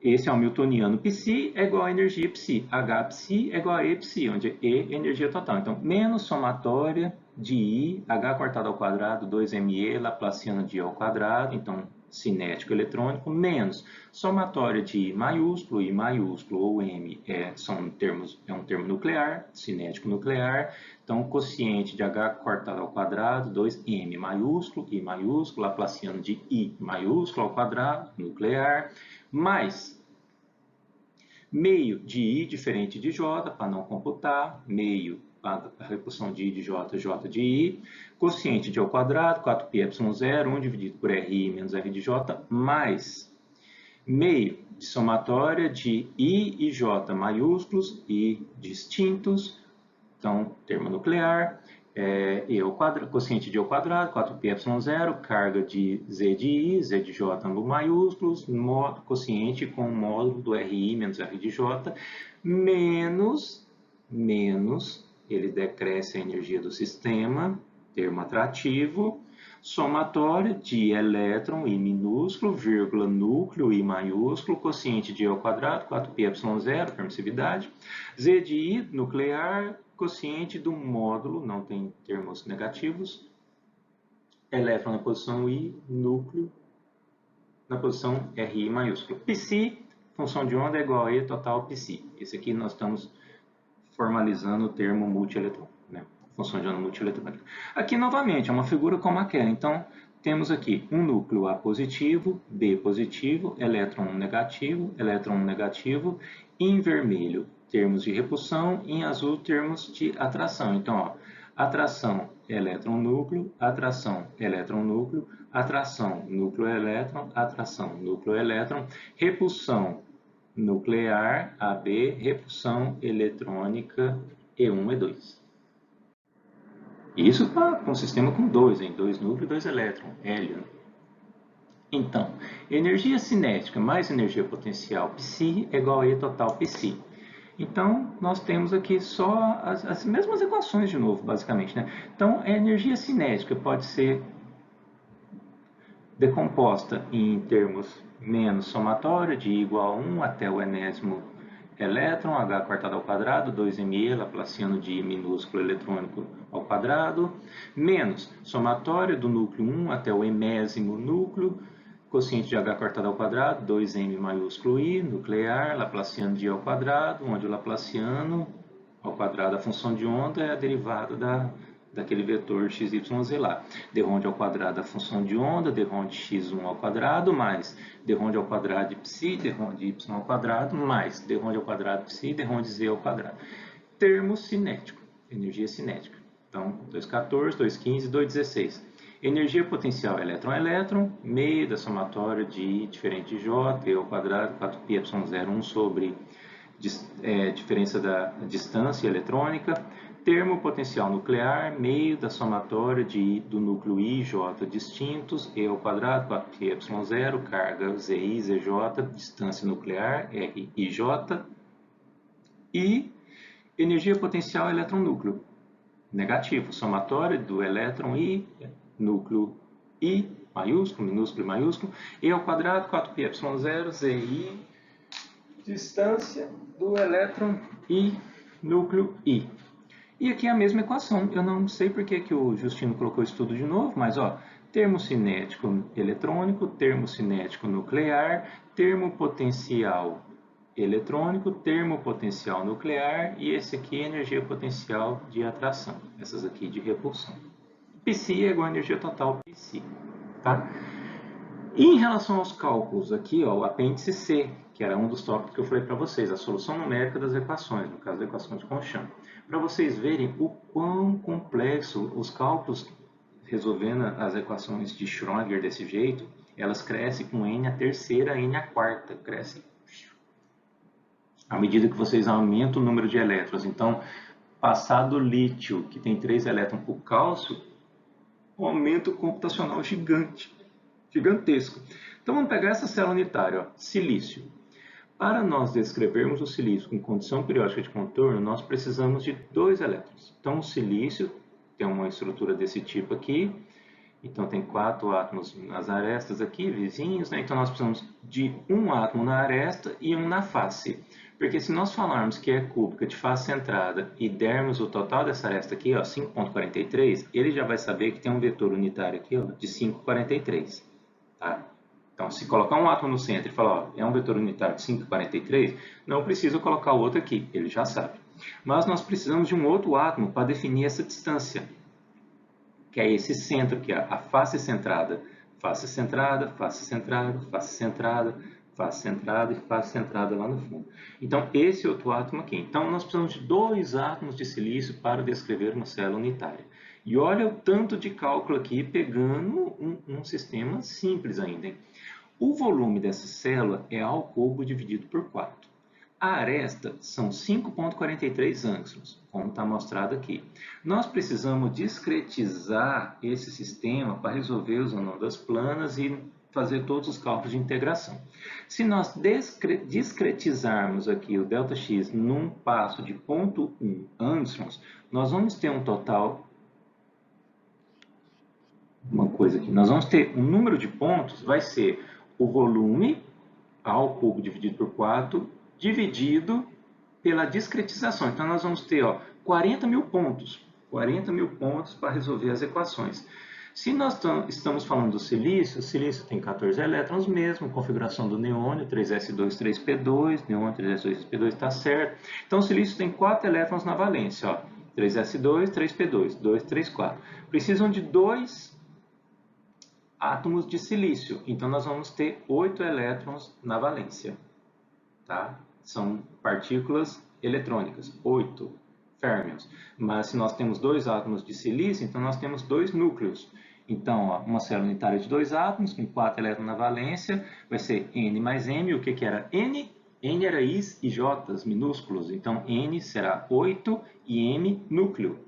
esse hamiltoniano psi é igual a energia psi. H psi é igual a E psi, onde E é energia total. Então, menos somatória de I, H cortado ao quadrado, 2ME, laplaciano de I ao quadrado, então cinético eletrônico, menos somatória de I maiúsculo ou M é um termo nuclear, cinético nuclear. Então, quociente de H cortado ao quadrado, 2M maiúsculo, I maiúsculo, laplaciano de I maiúsculo ao quadrado, nuclear, mais meio de I diferente de J, para não computar, meio a repulsão de I de J, J de I, quociente de I ao quadrado, 4πε0, 1 dividido por RI menos R de J, mais meio de somatória de I e J maiúsculos e distintos, então termo nuclear, E ao quadrado, quociente de I ao quadrado, 4πε0, carga de Z de I, Z de J ângulo maiúsculos, quociente com o módulo do RI menos R de J, menos, ele decresce a energia do sistema, termo atrativo, somatória de elétron I minúsculo, vírgula, núcleo I maiúsculo, quociente de I ao quadrado, 4πε0, permissividade, Z de I, nuclear, quociente do módulo, não tem termos negativos, elétron na posição I, núcleo na posição RI maiúsculo. Psi, função de onda é igual a E total psi. Esse aqui nós estamos formalizando o termo multieletron, né? função de onda multieletrônica. Aqui, novamente, é uma figura como aquela. Então, temos aqui um núcleo A positivo, B positivo, elétron negativo, elétron negativo, em vermelho, termos de repulsão, em azul, termos de atração. Então, ó, atração elétron-núcleo, atração elétron-núcleo, atração núcleo-elétron, atração núcleo-elétron, repulsão nuclear, AB, repulsão eletrônica, E1, E2. Isso para um sistema com dois núcleos e 2 elétrons, hélio. Então, energia cinética mais energia potencial psi é igual a E total psi. Então, nós temos aqui só as mesmas equações de novo, basicamente, né? Então, a energia cinética pode ser decomposta em termos menos somatório, de igual a 1 até o enésimo elétron, h quartado ao quadrado, 2me, laplaciano de I minúsculo eletrônico ao quadrado, menos somatório do núcleo 1 até o emésimo núcleo, quociente de h quartado ao quadrado, 2m maiúsculo I, nuclear, laplaciano de I ao quadrado, onde o laplaciano ao quadrado, a função de onda, é a derivada daquele vetor xyz lá. Derronde ao quadrado a função de onda, derronde x1 ao quadrado, mais derronde ao quadrado de psi, derronde y ao quadrado, mais derronde ao quadrado de psi, derronde z ao quadrado. Termo cinético, energia cinética. Então, 2,14, 2,15, 2,16. Energia potencial elétron-elétron, meio da somatória de I diferente de J, E ao quadrado, 4πε01 sobre diferença da distância eletrônica. Termo potencial nuclear, meio da somatória do núcleo I e J distintos, E ao quadrado, 4πε0, carga ZI, ZJ, distância nuclear, R e J. E energia potencial elétron-núcleo, negativo, somatória do elétron I, núcleo I, maiúsculo, minúsculo e maiúsculo, E ao quadrado, 4πε0, ZI, distância do elétron I, núcleo I. E aqui é a mesma equação. Eu não sei por que o Justino colocou isso tudo de novo, mas ó, termo cinético eletrônico, termo cinético nuclear, termo potencial eletrônico, termo potencial nuclear e esse aqui é energia potencial de atração. Essas aqui de repulsão. Psi é igual a energia total Psi. Tá? E em relação aos cálculos aqui, ó, o apêndice C, que era um dos tópicos que eu falei para vocês, a solução numérica das equações, no caso da equação de Conchamp. Para vocês verem o quão complexo os cálculos, resolvendo as equações de Schrödinger desse jeito, elas crescem com n a terceira, n a quarta, crescem à medida que vocês aumentam o número de elétrons. Então, passar do lítio, que tem 3 elétrons, para o cálcio, um aumento computacional gigantesco. Então, vamos pegar essa célula unitária, ó, silício. Para nós descrevermos o silício com condição periódica de contorno, nós precisamos de 2 elétrons. Então, o silício tem uma estrutura desse tipo aqui. Então, tem 4 átomos nas arestas aqui, vizinhos, né? Então, nós precisamos de um átomo na aresta e um na face. Porque se nós falarmos que é cúbica de face centrada e dermos o total dessa aresta aqui, 5,43, ele já vai saber que tem um vetor unitário aqui, ó, de 5,43. Tá? Então, se colocar um átomo no centro e falar, ó, é um vetor unitário de 5,43, não precisa colocar o outro aqui, ele já sabe. Mas nós precisamos de um outro átomo para definir essa distância, que é esse centro aqui, a face centrada. Face centrada, face centrada, face centrada, face centrada e face centrada lá no fundo. Então, esse outro átomo aqui. Então, nós precisamos de 2 átomos de silício para descrever uma célula unitária. E olha o tanto de cálculo aqui, pegando um sistema simples ainda. Hein? O volume dessa célula é A ao cubo dividido por 4. A aresta são 5,43 angstroms, como está mostrado aqui. Nós precisamos discretizar esse sistema para resolver usando ondas planas e fazer todos os cálculos de integração. Se nós discretizarmos aqui o ΔX num passo de 0,1 angstroms, nós vamos ter um total... Uma coisa aqui, nós vamos ter um número de pontos, vai ser o volume A ao cubo dividido por 4, dividido pela discretização. Então, nós vamos ter 40 mil pontos. 40 mil pontos para resolver as equações. Se nós estamos falando do silício, o silício tem 14 elétrons mesmo, configuração do neônio, 3s2, 3p2, neônio 3s2, 3p2 está certo. Então, o silício tem 4 elétrons na valência. 3s2, 3p2, 2, 3, 4. Precisam de 2 átomos de silício, então nós vamos ter 8 elétrons na valência, tá? São partículas eletrônicas, 8 férmions. Mas se nós temos 2 átomos de silício, então nós temos 2 núcleos. Então, ó, uma célula unitária de 2 átomos, com 4 elétrons na valência, vai ser N mais M. O que era N? N era Is e Js minúsculos, então N será 8 e M núcleo.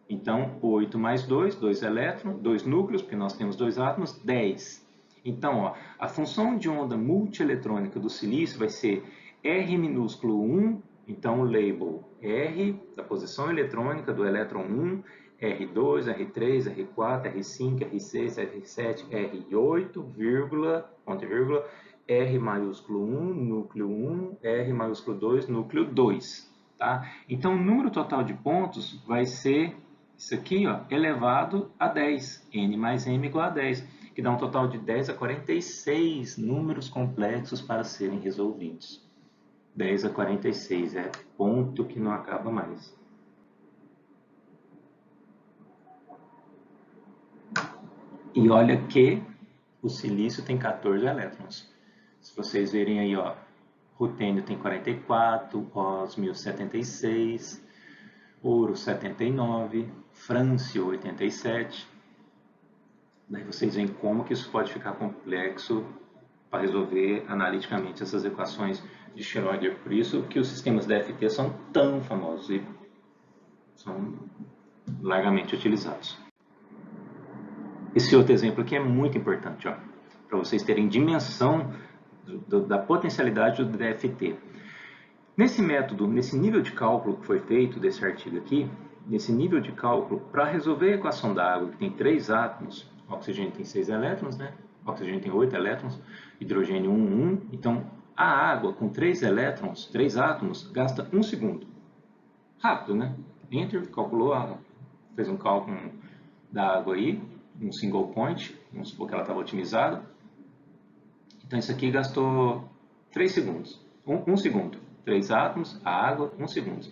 Então, 8 mais 2, 2 elétrons, 2 núcleos, porque nós temos 2 átomos, 10. Então, ó, a função de onda multieletrônica do silício vai ser R minúsculo 1, então o label R da posição eletrônica do elétron 1, R2, R3, R4, R5, R6, R7, R8, vírgula, ponto e vírgula, R maiúsculo 1, núcleo 1, R maiúsculo 2, núcleo 2. Tá? Então, o número total de pontos vai ser isso aqui, ó, elevado a 10. N mais M igual a 10, que dá um total de 10 a 46 números complexos para serem resolvidos. 10 a 46 é ponto que não acaba mais. E olha que o silício tem 14 elétrons. Se vocês verem aí, ó, rutênio tem 44, ósmio 76, ouro 79, frâncio 87. Daí vocês veem como que isso pode ficar complexo para resolver analiticamente essas equações de Schrödinger. Por isso que os sistemas DFT são tão famosos e são largamente utilizados. Esse outro exemplo aqui é muito importante, para vocês terem dimensão da potencialidade do DFT. Nesse método, nesse nível de cálculo que foi feito desse artigo aqui, nesse nível de cálculo, para resolver a equação da água, que tem 3 átomos, oxigênio tem 6 elétrons, né? Oxigênio tem 8 elétrons, hidrogênio 1, 1. Então, a água com 3 elétrons, 3 átomos, gasta 1 segundo. Rápido, né? Enter, calculou, fez um cálculo da água aí, um single point, vamos supor que ela estava otimizada. Então, isso aqui gastou 3 segundos. 1 segundo. 3 átomos, a água, 1 segundo.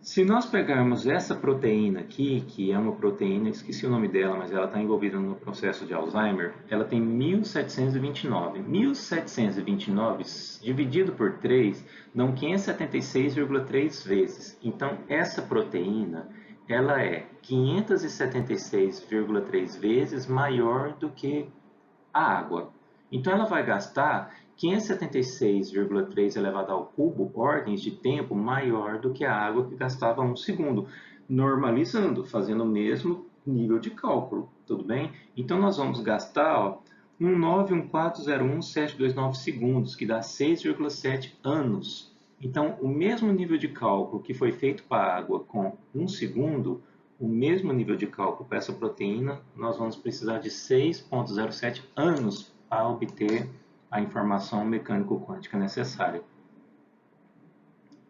Se nós pegarmos essa proteína aqui, que é uma proteína, esqueci o nome dela, mas ela está envolvida no processo de Alzheimer, ela tem 1729. 1729 dividido por 3 dão 576,3 vezes. Então, essa proteína, ela é 576,3 vezes maior do que a água. Então, ela vai gastar 576,3 elevado ao cubo ordens de tempo maior do que a água que gastava 1 segundo, normalizando, fazendo o mesmo nível de cálculo, tudo bem? Então, nós vamos gastar 1,91401,729 segundos, que dá 6,7 anos. Então, o mesmo nível de cálculo que foi feito para a água com 1 segundo, o mesmo nível de cálculo para essa proteína, nós vamos precisar de 6,07 anos para obter a informação mecânico-quântica necessária.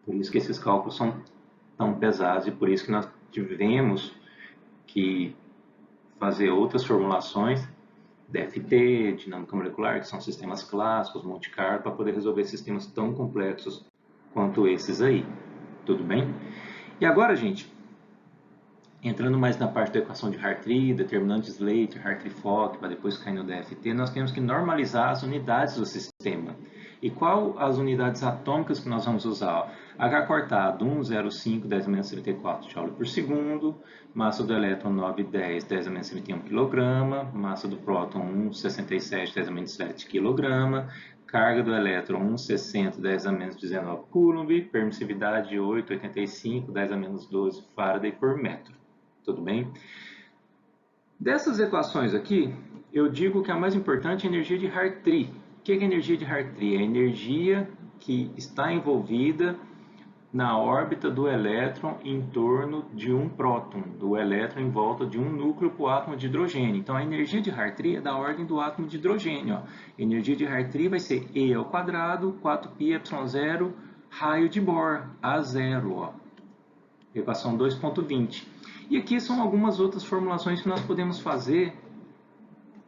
Por isso que esses cálculos são tão pesados e por isso que nós tivemos que fazer outras formulações, DFT, dinâmica molecular, que são sistemas clássicos, Monte Carlo, para poder resolver sistemas tão complexos quanto esses aí. Tudo bem? E agora, gente, entrando mais na parte da equação de Hartree, determinante Slater, Hartree-Fock, para depois cair no DFT, nós temos que normalizar as unidades do sistema. E qual as unidades atômicas que nós vamos usar? H cortado 1,05, 10 a menos 34 joule por segundo, massa do elétron 9,10, 10 a menos 21 kg, massa do próton 1,67, 10 a menos 7 kg, carga do elétron 1,60, 10 a menos 19 coulomb, permissividade 8,85, 10 a menos 12 Faraday por metro. Tudo bem? Dessas equações aqui, eu digo que a mais importante é a energia de Hartree. O que é a energia de Hartree? É a energia que está envolvida na órbita do elétron em torno de um próton, do elétron em volta de um núcleo para o átomo de hidrogênio. Então, a energia de Hartree é da ordem do átomo de hidrogênio. A energia de Hartree vai ser E ao quadrado, 4πε0, raio de Bohr, A0. Equação 2.20. E aqui são algumas outras formulações que nós podemos fazer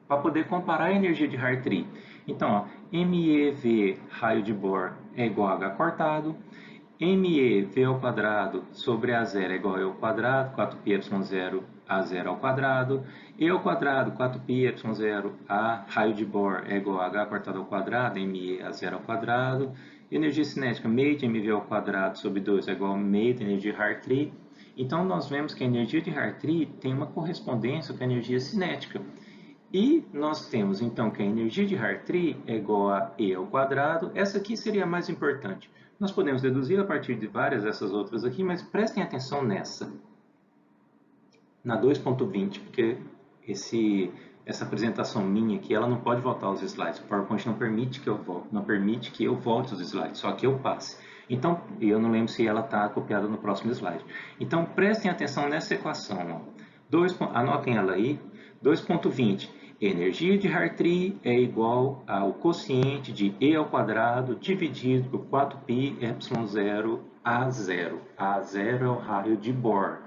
para poder comparar a energia de Hartree. Então, MeV raio de Bohr é igual a H cortado, MeV ao quadrado sobre A0 é igual a E ao quadrado, 4πy0 A0 ao quadrado. E ao quadrado, 4πy0 A raio de Bohr é igual a H cortado ao quadrado, ME A0 ao quadrado. Energia cinética, meio de MV ao quadrado sobre 2 é igual a meio de energia de Hartree. Então, nós vemos que a energia de Hartree tem uma correspondência com a energia cinética. E nós temos, então, que a energia de Hartree é igual a E ao quadrado. Essa aqui seria a mais importante. Nós podemos deduzir a partir de várias dessas outras aqui, mas prestem atenção nessa. Na 2.20, porque essa apresentação minha aqui, ela não pode voltar aos slides. O PowerPoint não permite que eu volte os slides, só que eu passe. Então, eu não lembro se ela está copiada no próximo slide. Então, prestem atenção nessa equação. Ó. Anotem ela aí. 2.20. Energia de Hartree é igual ao quociente de E ao quadrado dividido por 4πε0 A0. A0 é o raio de Bohr.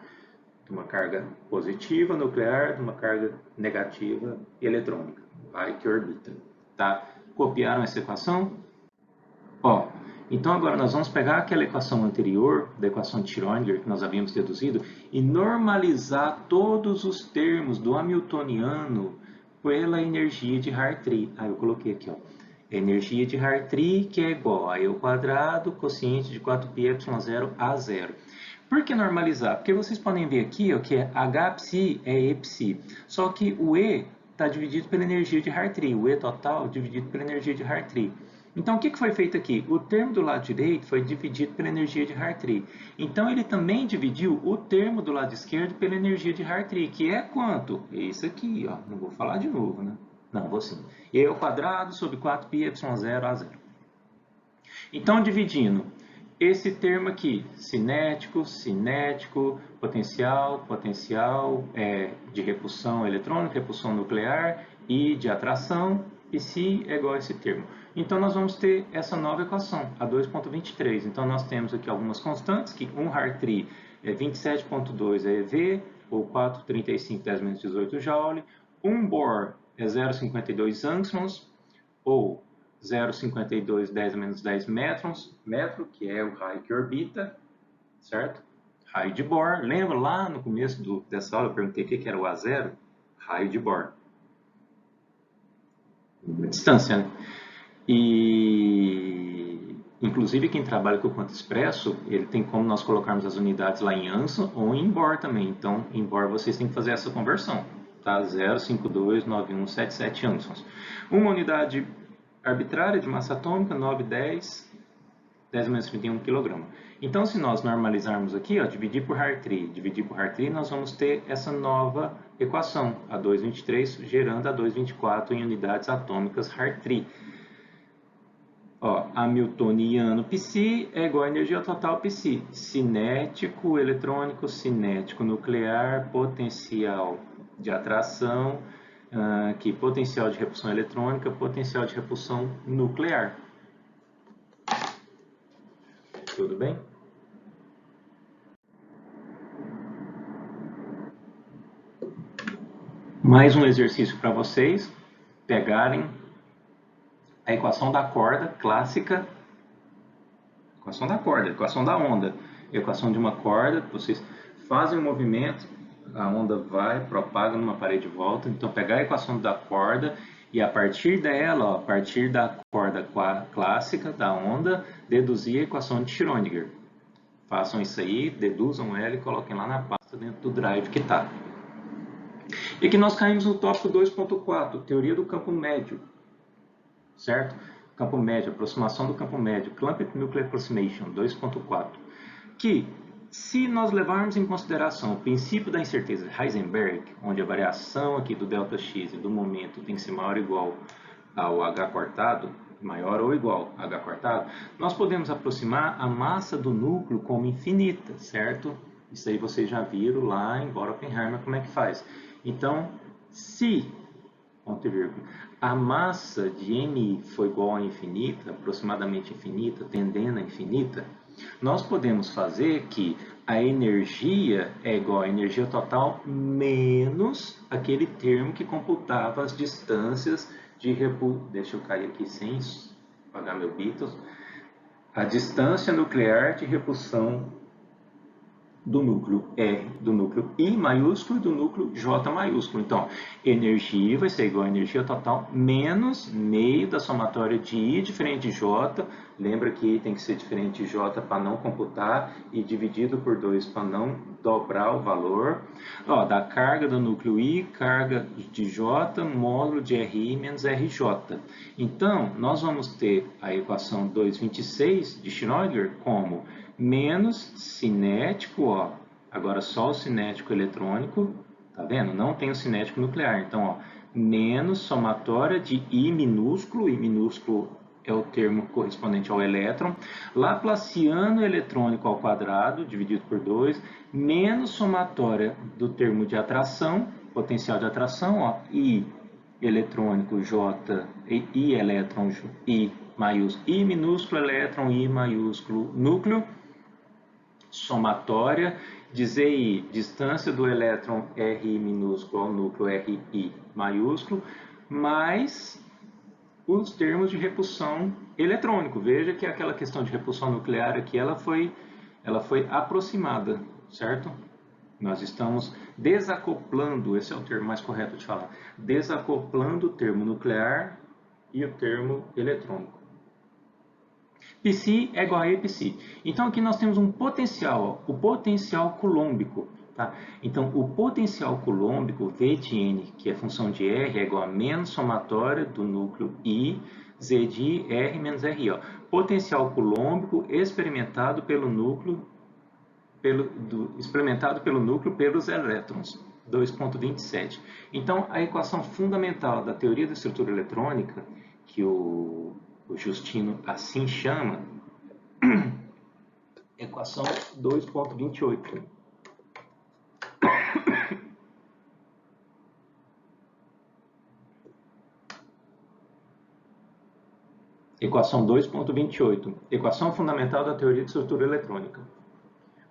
De uma carga positiva nuclear, de uma carga negativa eletrônica, o raio que orbita. Tá? Copiaram essa equação? Ó, então agora nós vamos pegar aquela equação anterior, da equação de Schrödinger, que nós havíamos deduzido, e normalizar todos os termos do hamiltoniano pela energia de Hartree. Aí eu coloquei aqui, ó. Energia de Hartree, que é igual a E ao quadrado, quociente de 4πε0 A0. Por que normalizar? Porque vocês podem ver aqui ó, que H-psi é E-psi. Só que o E está dividido pela energia de Hartree. O E total dividido pela energia de Hartree. Então, o que foi feito aqui? O termo do lado direito foi dividido pela energia de Hartree. Então, ele também dividiu o termo do lado esquerdo pela energia de Hartree, que é quanto? Isso aqui, ó. Não vou falar de novo, né? Não, vou sim. E ao quadrado sobre 4πε0 A0. Então, dividindo esse termo aqui, cinético, cinético, potencial, potencial de repulsão eletrônica, repulsão nuclear e de atração, psi é igual a esse termo. Então, nós vamos ter essa nova equação, a 2.23. Então, nós temos aqui algumas constantes, que um Hartree é 27.2 eV, ou 4,35 10 - 18 joule. Um Bohr é 0,52 angstroms, ou 0,52 10 - 10 metro, que é o raio que orbita, certo? Raio de Bohr. Lembra lá no começo dessa aula eu perguntei o que era o A0? Raio de Bohr. Distância, né? E, inclusive, quem trabalha com o quanto expresso, ele tem como nós colocarmos as unidades lá em Angstrom ou em Bohr também. Então, em Bohr vocês têm que fazer essa conversão, tá? 0,529177 angstroms. Uma unidade arbitrária de massa atômica, 910, 10 - 31 kg. Então, se nós normalizarmos aqui, ó, dividir por Hartree, nós vamos ter essa nova equação, a 2,23, gerando a 2,24 em unidades atômicas Hartree. Ó, hamiltoniano psi é igual a energia total psi. Cinético eletrônico, cinético nuclear, potencial de atração, aqui potencial de repulsão eletrônica, potencial de repulsão nuclear. Tudo bem? Mais um exercício para vocês pegarem a equação da corda clássica, equação da corda, equação da onda, equação de uma corda, vocês fazem o movimento, a onda vai, propaga numa parede e volta, então pegar a equação da corda e a partir dela, ó, a partir da corda clássica, da onda, deduzir a equação de Schrödinger. Façam isso aí, deduzam ela e coloquem lá na pasta dentro do drive que está. E aqui nós caímos no tópico 2.4, teoria do campo médio. Certo? Campo médio, aproximação do campo médio, Clampett Nuclear Approximation 2.4, que se nós levarmos em consideração o princípio da incerteza de Heisenberg, onde a variação aqui do ΔX e do momento tem que ser maior ou igual ao H cortado, maior ou igual a H cortado, nós podemos aproximar a massa do núcleo como infinita, certo? Isso aí vocês já viram lá em Bohr Oppenheimer como é que faz. Então, se ponto e vírgula, a massa de M for igual a infinita, aproximadamente infinita, tendendo a infinita, nós podemos fazer que a energia é igual à energia total menos aquele termo que computava as distâncias de repulsão. Deixa eu cair aqui sem apagar meu Beatles. a distância nuclear de repulsão do núcleo R, do núcleo I maiúsculo e do núcleo J maiúsculo. Então, energia vai ser igual a energia total menos meio da somatória de I diferente de J. Lembra que I tem que ser diferente de J para não computar e dividido por 2 para não dobrar o valor. Ó, da carga do núcleo I, carga de J, módulo de RI menos RJ. Então, nós vamos ter a equação 226 de Schrödinger como menos cinético, ó, agora só o cinético eletrônico, tá vendo? Não tem o cinético nuclear, então, ó, menos somatória de I minúsculo é o termo correspondente ao elétron, laplaciano eletrônico ao quadrado, dividido por 2, menos somatória do termo de atração, potencial de atração, ó, I eletrônico J, I elétron, I maiúsculo, I minúsculo elétron, I maiúsculo núcleo, somatória, dizer I, distância do elétron Ri minúsculo ao núcleo Ri maiúsculo, mais os termos de repulsão eletrônico. Veja que aquela questão de repulsão nuclear aqui, ela foi aproximada, certo? Nós estamos desacoplando, esse é o termo mais correto de falar, desacoplando o termo nuclear e o termo eletrônico. Psi é igual a Epsi. Então aqui nós temos um potencial, ó, o potencial coulombico. Tá? Então o potencial coulombico V de N, que é função de R, é igual a menos somatória do núcleo I, Z de I, R menos RI. Ó. Potencial coulombico experimentado pelo núcleo, pelos elétrons. 2.27. Então a equação fundamental da teoria da estrutura eletrônica, que o Justino assim chama, equação 2.28. Equação 2.28. Equação fundamental da teoria de estrutura eletrônica.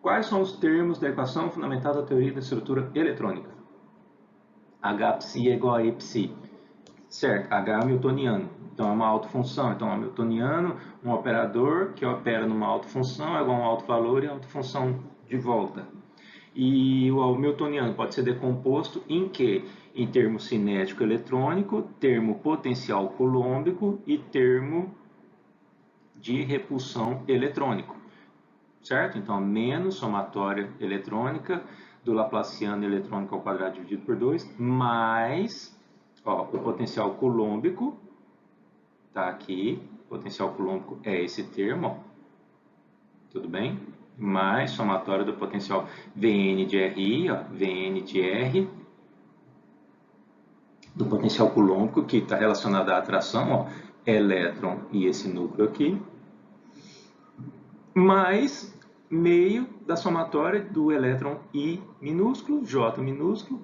Quais são os termos da equação fundamental da teoria da estrutura eletrônica? H-psi é igual a E-psi. Certo, H é hamiltoniano. Então é uma autofunção. Então, hamiltoniano, um operador que opera numa autofunção é igual a um alto valor e autofunção de volta. E o hamiltoniano pode ser decomposto em que? Em termo cinético eletrônico, termo potencial coulombico e termo de repulsão eletrônico. Certo? Então, menos somatória eletrônica do laplaciano eletrônico ao quadrado dividido por 2, mais ó, o potencial coulombico, tá aqui, o potencial coulombico é esse termo, ó, tudo bem? Mais somatória do potencial Vn de Ri, ó, Vn de R, do potencial coulombico, que está relacionado à atração, ó, elétron e esse núcleo aqui, mais meio da somatória do elétron I minúsculo, J minúsculo,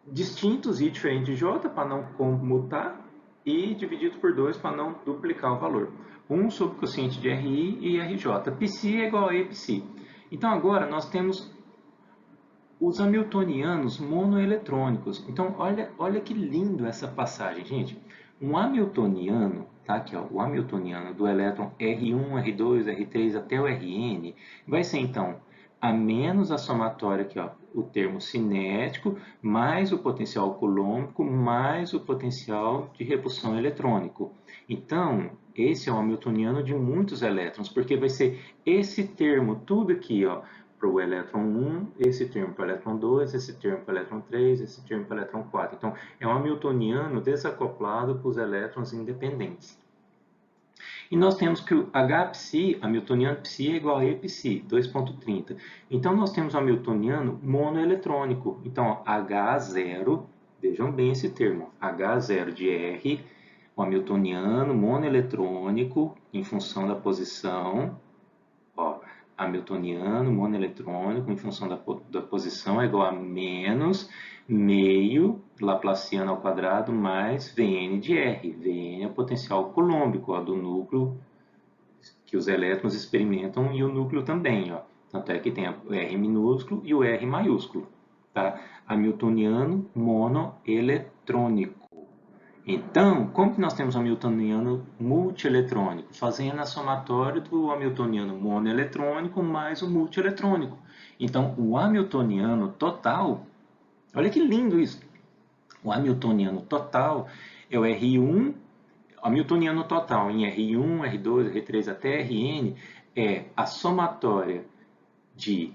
distintos I diferente de J para não comutar e dividido por 2 para não duplicar o valor. 1 sobre o quociente de Ri e RJ. Psi é igual a Epsi. Então agora nós temos os hamiltonianos monoeletrônicos. Então olha que lindo essa passagem, gente. Um hamiltoniano, tá aqui, ó, o hamiltoniano do elétron R1, R2, R3 até o Rn, vai ser então a menos a somatória aqui, ó, o termo cinético, mais o potencial coulombico, mais o potencial de repulsão eletrônico. Então, esse é o hamiltoniano de muitos elétrons, porque vai ser esse termo, tudo aqui, ó, para o elétron 1, esse termo para o elétron 2, esse termo para o elétron 3, esse termo para o elétron 4. Então, é um hamiltoniano desacoplado para os elétrons independentes. E nós temos que o H-psi, hamiltoniano psi é igual a E-psi, 2.30. Então, nós temos o hamiltoniano monoeletrônico. Então, H0, vejam bem esse termo, H0 de R, o hamiltoniano monoeletrônico em função da posição, ó, hamiltoniano monoeletrônico em função da posição é igual a menos meio laplaciano ao quadrado mais Vn de R. Vn é o potencial coulombico, ó, do núcleo que os elétrons experimentam e o núcleo também. Ó. Tanto é que tem o R minúsculo e o R maiúsculo. Tá? Hamiltoniano monoeletrônico. Então, como que nós temos o hamiltoniano multieletrônico? Fazendo a somatória do hamiltoniano monoeletrônico mais o multieletrônico. Então, o hamiltoniano total, olha que lindo isso. O hamiltoniano total é o R1, o hamiltoniano total em R1, R2, R3 até Rn é a somatória de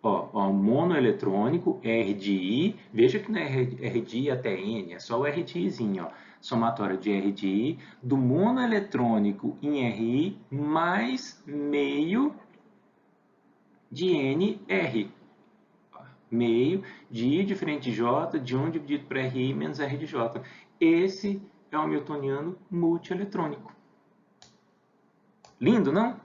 o monoeletrônico, R de I, veja que não é R de I até N, é só o R de Izinho, somatória de R de I, do monoeletrônico em Ri, mais meio de NR. Meio de I diferente de J, de 1 dividido por RI menos R de J. Esse é o hamiltoniano multieletrônico. Lindo, não?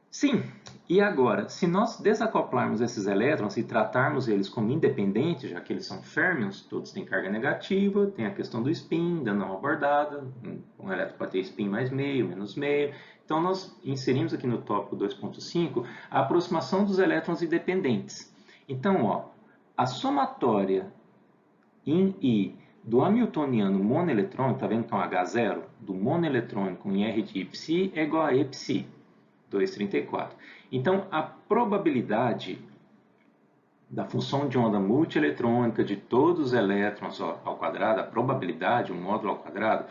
Sim. E agora, se nós desacoplarmos esses elétrons e tratarmos eles como independentes, já que eles são férmions, todos têm carga negativa, tem a questão do spin, ainda não abordada, um elétron pode ter spin mais meio, menos meio. Então, nós inserimos aqui no tópico 2.5 a aproximação dos elétrons independentes. Então, ó, a somatória em I do hamiltoniano monoeletrônico, está vendo que é um H0, do monoeletrônico em R de psi é igual a E psi, 2,34. Então, a probabilidade da função de onda multieletrônica de todos os elétrons ao quadrado, a probabilidade, um módulo ao quadrado,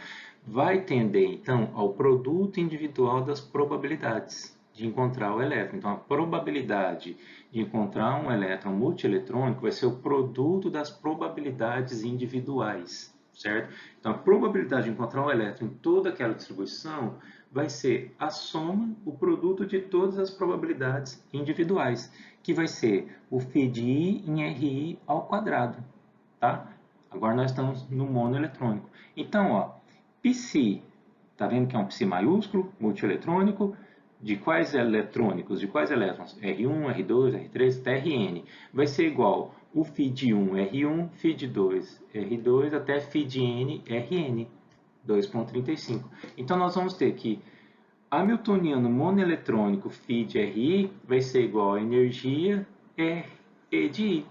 vai tender, então, ao produto individual das probabilidades de encontrar o elétron. Então, a probabilidade de encontrar um elétron multieletrônico vai ser o produto das probabilidades individuais, certo? Então, a probabilidade de encontrar um elétron em toda aquela distribuição vai ser a soma, o produto de todas as probabilidades individuais, que vai ser o φ de I em Ri ao quadrado, tá? Agora nós estamos no monoeletrônico. Então, ó, psi, tá vendo que é um psi maiúsculo, multieletrônico, de quais eletrônicos, de quais elétrons? R1, R2, R3, até Rn. Vai ser igual o φ de 1, R1, φ de 2, R2, até φ de n, Rn. 2,35. Então, nós vamos ter que hamiltoniano monoeletrônico φ de Ri vai ser igual a energia E de I.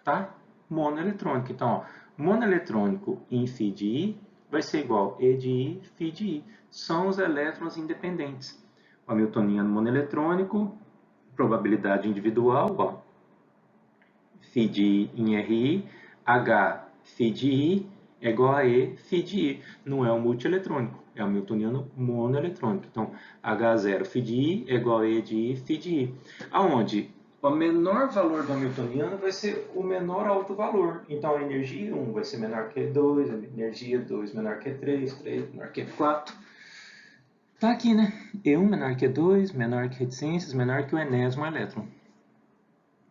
Tá? Monoeletrônico. Então, ó, monoeletrônico em φ de I vai ser igual a E de I, φ de I. São os elétrons independentes. O hamiltoniano monoeletrônico, probabilidade individual, ó, φ de I em Ri, H φ de I é igual a E φ de I. Não é um multieletrônico, é um hamiltoniano monoeletrônico. Então, H0 φ de I é igual a E de I φ de I. Aonde o menor valor do hamiltoniano vai ser o menor alto valor. Então, a energia 1 vai ser menor que 2, a energia 2 menor que 3, 3 menor que 4. Tá aqui, né? E1 menor que 2, menor que reticências, menor que o enésimo elétron.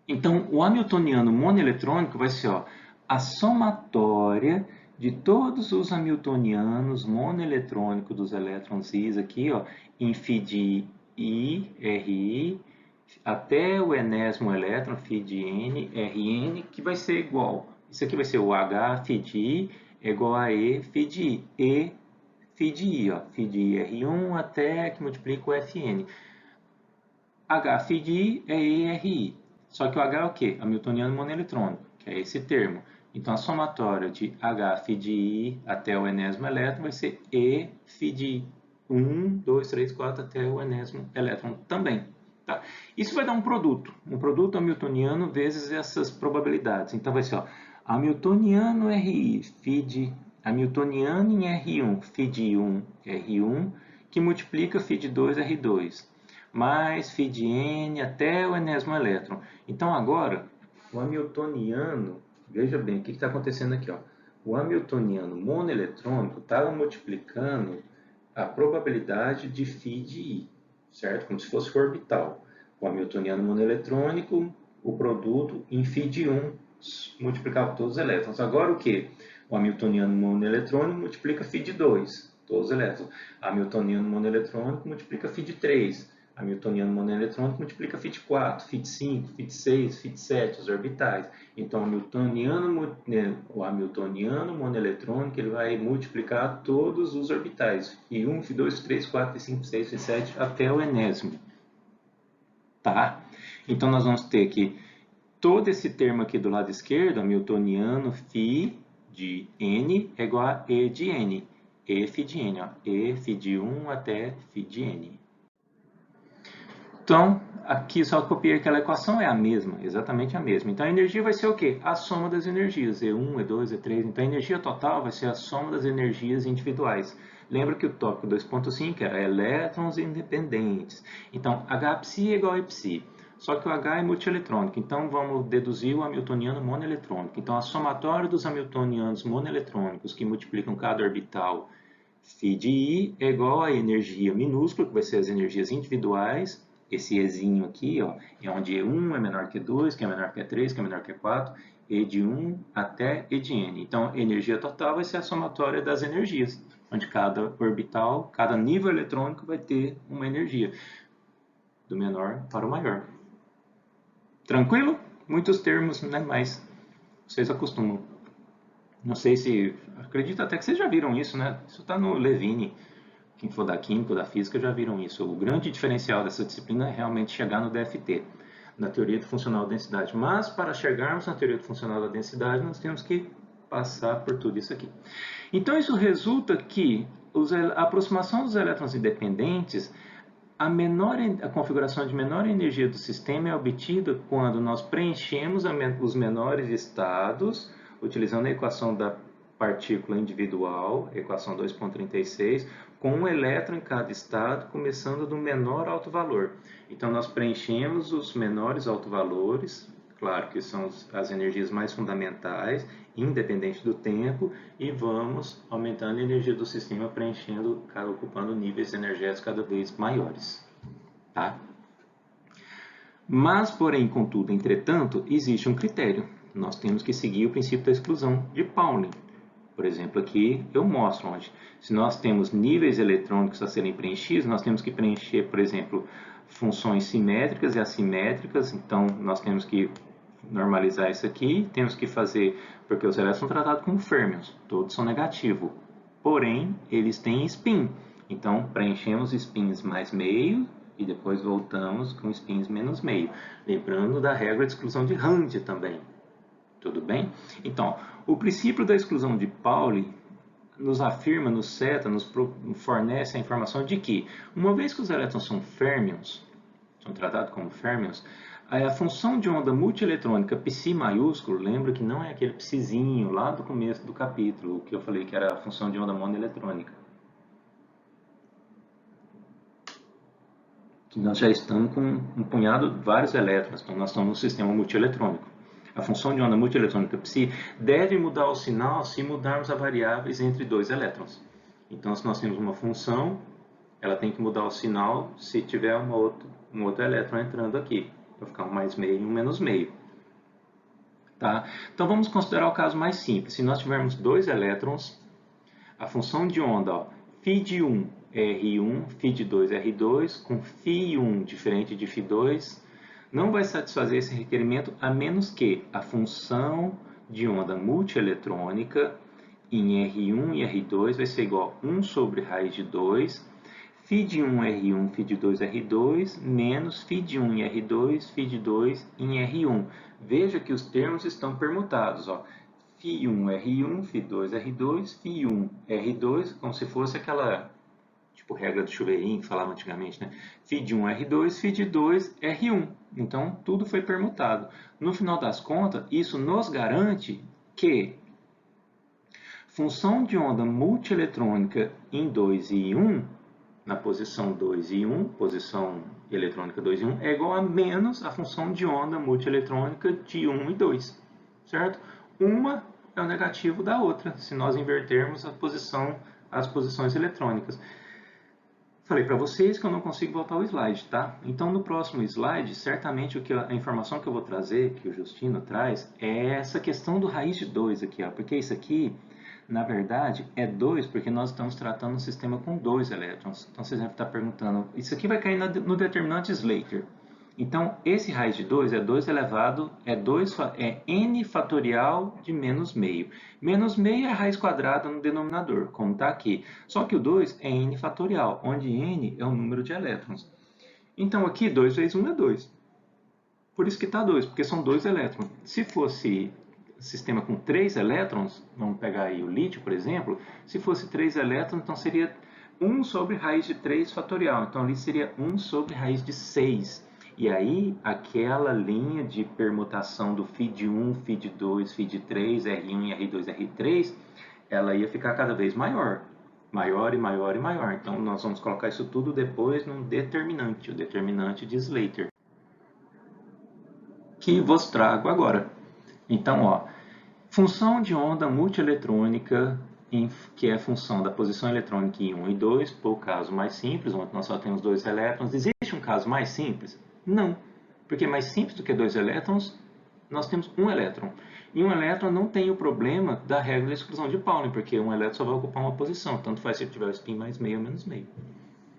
Então, o hamiltoniano monoeletrônico vai ser, ó, a somatória de todos os hamiltonianos monoeletrônicos dos elétrons I aqui, ó, em φ de I, Ri, até o enésimo elétron, φ de n, Rn, que vai ser igual. Isso aqui vai ser o H φ de I é igual a E φ de I. E φ de I, ó, φ de I R1 até que multiplica o Fn. H φ de I é ERI. Só que o H é o quê? Hamiltoniano monoeletrônico, que é esse termo. Então, a somatória de H φ de I até o enésimo elétron vai ser E φ de I. 1, 2, 3, 4 até o enésimo elétron também. Tá? Isso vai dar um produto hamiltoniano vezes essas probabilidades. Então, vai ser, ó, hamiltoniano RI, φ de hamiltoniano em R1, φ de 1, R1, que multiplica φ de 2, R2, mais φ de n até o enésimo elétron. Então, agora, o hamiltoniano, veja bem, o que está acontecendo aqui? Ó? O hamiltoniano monoeletrônico está multiplicando a probabilidade de φ de I, certo? Como se fosse orbital. O hamiltoniano monoeletrônico, o produto em φ de 1, multiplicado por todos os elétrons. Agora o que? O hamiltoniano monoeletrônico multiplica φ de 2, todos os elétrons. O hamiltoniano monoeletrônico multiplica φ de 3. O hamiltoniano monoeletrônico multiplica φ de 4, φ de 5, φ de 6, φ de 7, os orbitais. Então, o hamiltoniano monoeletrônico ele vai multiplicar todos os orbitais. Φ1, φ2, φ3, φ4, φ5, φ6, φ7 até o enésimo. Tá? Então, nós vamos ter que todo esse termo aqui do lado esquerdo, hamiltoniano φ de N é igual a E de N. F de N, ó. F de 1 até φ de N. Então, aqui só copiei aquela equação, é a mesma, exatamente a mesma. Então, a energia vai ser o quê? A soma das energias, E1, E2, E3. Então, a energia total vai ser a soma das energias individuais. Lembra que o tópico 2.5 era elétrons independentes. Então, H psi é igual a Epsi. Só que o H é multieletrônico, então vamos deduzir o hamiltoniano monoeletrônico. Então, a somatória dos hamiltonianos monoeletrônicos que multiplicam cada orbital φ de I é igual a energia minúscula, que vai ser as energias individuais. Esse Ezinho aqui, ó, é onde E1 é menor que E2, que é menor que E3, que é menor que E4, E de 1 até E de N. Então, a energia total vai ser a somatória das energias, onde cada orbital, cada nível eletrônico vai ter uma energia, do menor para o maior. Tranquilo? Muitos termos, né? Mas vocês acostumam. Não sei se... Acredito até que vocês já viram isso, né? Isso está no Levine. Quem for da química ou da física já viram isso. O grande diferencial dessa disciplina é realmente chegar no DFT, na teoria do funcional da densidade. Mas para chegarmos na teoria do funcional da densidade, nós temos que passar por tudo isso aqui. Então isso resulta que a aproximação dos elétrons independentes, a configuração de menor energia do sistema é obtida quando nós preenchemos os menores estados, utilizando a equação da partícula individual, equação 2.36, com um elétron em cada estado, começando do menor alto valor. Então, nós preenchemos os menores altovalores, claro que são as energias mais fundamentais, independente do tempo, e vamos aumentando a energia do sistema, preenchendo, ocupando níveis energéticos cada vez maiores. Tá? Mas, porém, contudo, entretanto, existe um critério. Nós temos que seguir o princípio da exclusão de Pauling. Por exemplo, aqui eu mostro onde, se nós temos níveis eletrônicos a serem preenchidos, nós temos que preencher, por exemplo, funções simétricas e assimétricas. Então, nós temos que normalizar isso aqui, temos que fazer, porque os elétrons são tratados como férmions, todos são negativos, porém, eles têm spin. Então, preenchemos spins mais meio e depois voltamos com spins menos meio. Lembrando da regra de exclusão de Rand também. Tudo bem? Então, o princípio da exclusão de Pauli nos afirma, nos seta, nos fornece a informação de que, uma vez que os elétrons são férmions, são tratados como férmions, a função de onda multieletrônica psi maiúsculo, lembra que não é aquele psizinho lá do começo do capítulo, que eu falei que era a função de onda monoeletrônica. Nós já estamos com um punhado de vários elétrons, então nós estamos no sistema multieletrônico. A função de onda multieletrônica psi deve mudar o sinal se mudarmos as variáveis entre dois elétrons. Então, se nós temos uma função, ela tem que mudar o sinal se tiver um outro elétron entrando aqui. Vai ficar um mais meio e um menos meio. Tá? Então, vamos considerar o caso mais simples. Se nós tivermos dois elétrons, a função de onda, ó, φ de 1 R1, φ de 2 R2, com φ1 diferente de φ2, não vai satisfazer esse requerimento a menos que a função de onda multieletrônica em R1 e R2 vai ser igual a 1 sobre raiz de 2, φ de 1 R1, φ de 2 R2, menos φ de 1 em R2, φ de 2 em R1. Veja que os termos estão permutados, ó. φ1 R1, φ2 R2, φ1 R2, como se fosse aquela tipo regra do chuveirinho que falava antigamente, né? φ de 1 R2, φ de 2 R1. Então, tudo foi permutado. No final das contas, isso nos garante que função de onda multieletrônica em 2 e 1, na posição 2 e 1, posição eletrônica 2 e 1, é igual a menos a função de onda multieletrônica de 1 e 2, certo? Uma é o negativo da outra, se nós invertermos as posições eletrônicas. Falei para vocês que eu não consigo voltar ao slide, tá? Então, no próximo slide, certamente a informação que eu vou trazer, que o Justino traz, é essa questão do raiz de 2 aqui, ó, porque isso aqui, na verdade, é 2 porque nós estamos tratando um sistema com 2 elétrons. Então, vocês devem estar perguntando, isso aqui vai cair no determinante Slater. Então, esse raiz de 2 é 2 elevado, é n fatorial de menos meio. Menos meio é a raiz quadrada no denominador, como está aqui. Só que o 2 é n fatorial, onde n é o número de elétrons. Então, aqui 2 vezes 1 é 2. Por isso que está 2, porque são 2 elétrons. Se sistema com 3 elétrons, vamos pegar aí o lítio, por exemplo, se fosse 3 elétrons, então seria 1 sobre raiz de 3 fatorial. Então ali seria 1 sobre raiz de 6. E aí, aquela linha de permutação do Φ1, Φ2, Φ3, R1 e R2, R3, ela ia ficar cada vez maior. Maior e maior e maior. Então, nós vamos colocar isso tudo depois num determinante, o determinante de Slater, que vos trago agora. Então, ó, função de onda multieletrônica, que é a função da posição eletrônica em 1 e 2, por caso mais simples, onde nós só temos 2 elétrons. Existe um caso mais simples? Não, porque mais simples do que 2 elétrons, nós temos 1 elétron. E 1 elétron não tem o problema da regra da exclusão de Pauling, porque 1 elétron só vai ocupar uma posição, tanto faz se ele tiver o spin mais meio ou menos meio.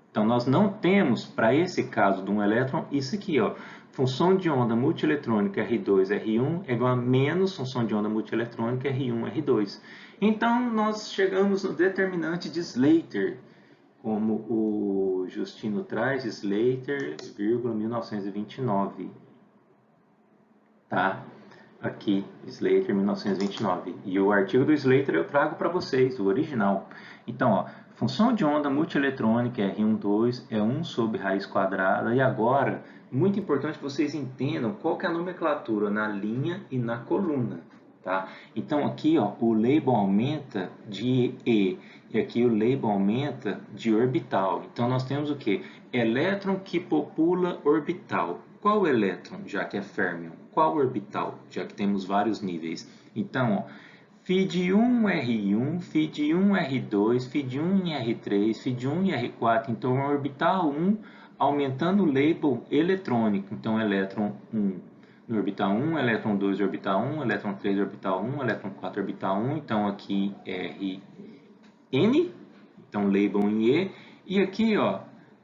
Então, nós não temos, para esse caso de 1 elétron, isso aqui, ó. Função de onda multieletrônica R2, R1 é igual a menos função de onda multieletrônica R1, R2. Então, nós chegamos no determinante de Slater, como o Justino traz, Slater, 1929. Tá? Aqui, Slater, 1929. E o artigo do Slater eu trago para vocês, o original. Então, ó, função de onda multieletrônica R12 é 1 sobre raiz quadrada. E agora, muito importante que vocês entendam qual que é a nomenclatura na linha e na coluna. Tá? Então, aqui ó, o label aumenta de E. E aqui o label aumenta de orbital. Então, nós temos o que? Elétron que popula orbital. Qual elétron, já que é férmion? Qual orbital, já que temos vários níveis? Então, ó, Φ1R1, Φ1R2, Φ1R3, Φ1R4. Então, orbital 1 aumentando o label eletrônico. Então, elétron 1 no orbital 1, elétron 2 orbital 1, elétron 3 orbital 1, elétron 4 orbital 1. Então, aqui Rn, então label em E. E aqui, ó,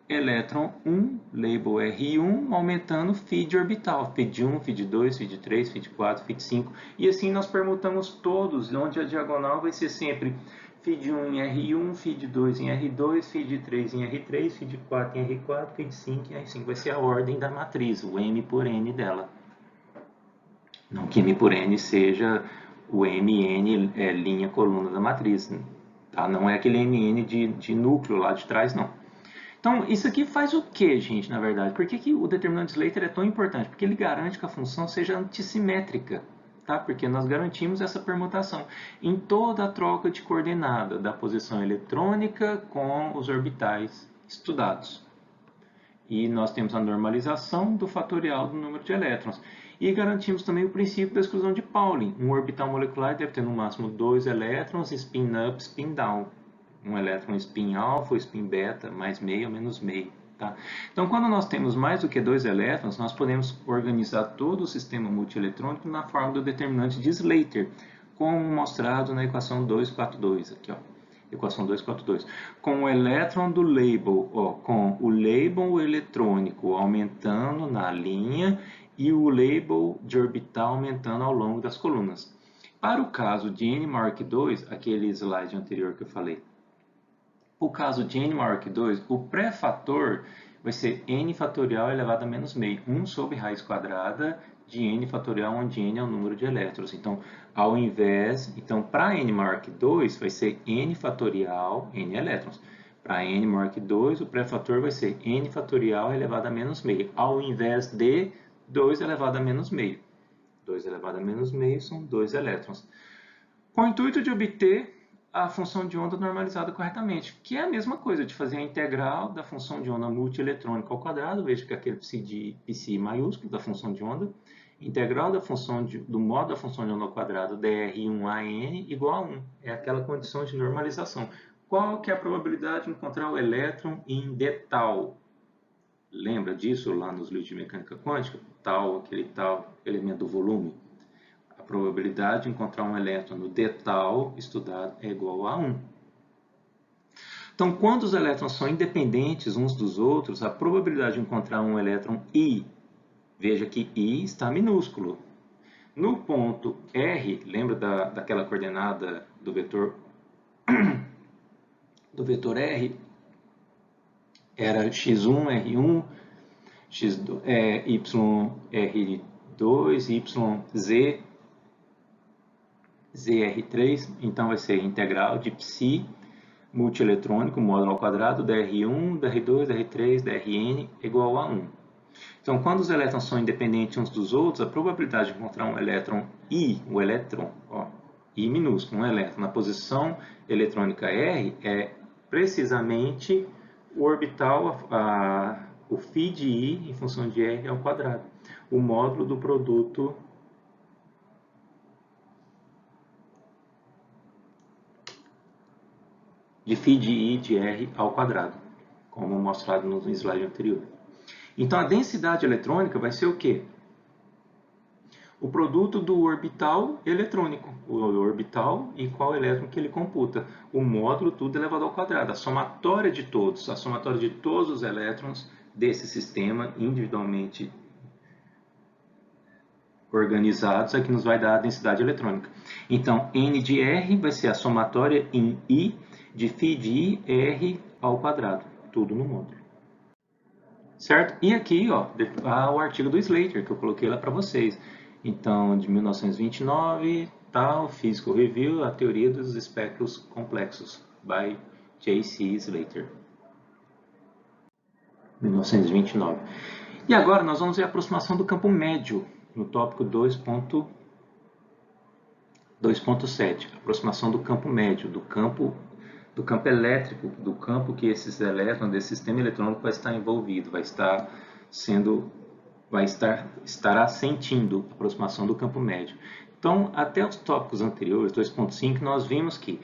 elétron 1, label R1, aumentando φ de orbital, φ de 1, φ de 2, φ de 3, φ de 4, φ de 5. E assim nós permutamos todos, onde a diagonal vai ser sempre φ de 1 em R1, φ de 2 em R2, φ de 3 em R3, φ de 4 em R4, φ de 5 em R5. Vai ser a ordem da matriz, o M por N dela. Não que M por N seja o MN, linha coluna da matriz. Tá? Não é aquele MN de núcleo lá de trás, não. Então, isso aqui faz o que, gente, na verdade? Por que o determinante de Slater é tão importante? Porque ele garante que a função seja antissimétrica, tá? Porque nós garantimos essa permutação em toda a troca de coordenada da posição eletrônica com os orbitais estudados. E nós temos a normalização do fatorial do número de elétrons. E garantimos também o princípio da exclusão de Pauling. Um orbital molecular deve ter no máximo 2 elétrons, spin up, spin down. Um elétron spin alfa, spin beta, mais meio ou menos meio. Tá? Então, quando nós temos mais do que 2 elétrons, nós podemos organizar todo o sistema multieletrônico na forma do determinante de Slater, como mostrado na equação 242. Aqui, ó. Equação 242. Com o elétron do label, ó, com o label eletrônico aumentando na linha e o label de orbital aumentando ao longo das colunas. Para o caso de N maior que 2, aquele slide anterior que eu falei, o caso de N maior que 2, o pré-fator vai ser N fatorial elevado a menos meio, 1 sobre raiz quadrada de N fatorial, onde N é o número de elétrons. Então, ao invés, para N maior que 2, vai ser N fatorial, N elétrons. Para N maior que 2, o pré-fator vai ser N fatorial elevado a menos meio, ao invés de 2 elevado a menos meio. 2 elevado a menos meio são 2 elétrons. Com o intuito de obter a função de onda normalizada corretamente, que é a mesma coisa de fazer a integral da função de onda multieletrônica ao quadrado, veja que aquele psi maiúsculo da função de onda, integral da função do modo da função de onda ao quadrado dr1 igual a 1. É aquela condição de normalização. Qual que é a probabilidade de encontrar o elétron em d tal? Lembra disso lá nos livros de mecânica quântica? Tal, aquele tal elemento do volume. A probabilidade de encontrar um elétron no d tal estudado é igual a 1. Então, quando os elétrons são independentes uns dos outros, a probabilidade de encontrar um elétron I, veja que I está minúsculo. No ponto R, lembra daquela coordenada do vetor R? Era x1, R1, y, R2, YZ. ZR3, então vai ser integral de psi multieletrônico, módulo ao quadrado, dr1, dr2, dr3, drn igual a 1. Então, quando os elétrons são independentes uns dos outros, a probabilidade de encontrar um elétron I, o elétron, ó, I minúsculo, um elétron na posição eletrônica R, é precisamente o orbital, o φ de I em função de R ao quadrado, o módulo do produto de φ de I de R ao quadrado, como mostrado no slide anterior. Então, a densidade eletrônica vai ser o quê? O produto do orbital eletrônico, o orbital e qual elétron que ele computa, o módulo tudo elevado ao quadrado, a somatória de todos, a somatória de todos os elétrons desse sistema individualmente organizados é que nos vai dar a densidade eletrônica. Então, N de R vai ser a somatória em I de φ de I R ao quadrado, tudo no módulo. Certo? E aqui, ó, o artigo do Slater, que eu coloquei lá para vocês. Então, de 1929, tal, Physical Review, a teoria dos espectros complexos, by J.C. Slater. 1929. E agora nós vamos ver a aproximação do campo médio, no tópico 2.7, aproximação do campo médio, do campo elétrico, do campo que esses elétrons, desse sistema eletrônico vai estar envolvido, estará sentindo a aproximação do campo médio. Então, até os tópicos anteriores, 2.5, nós vimos que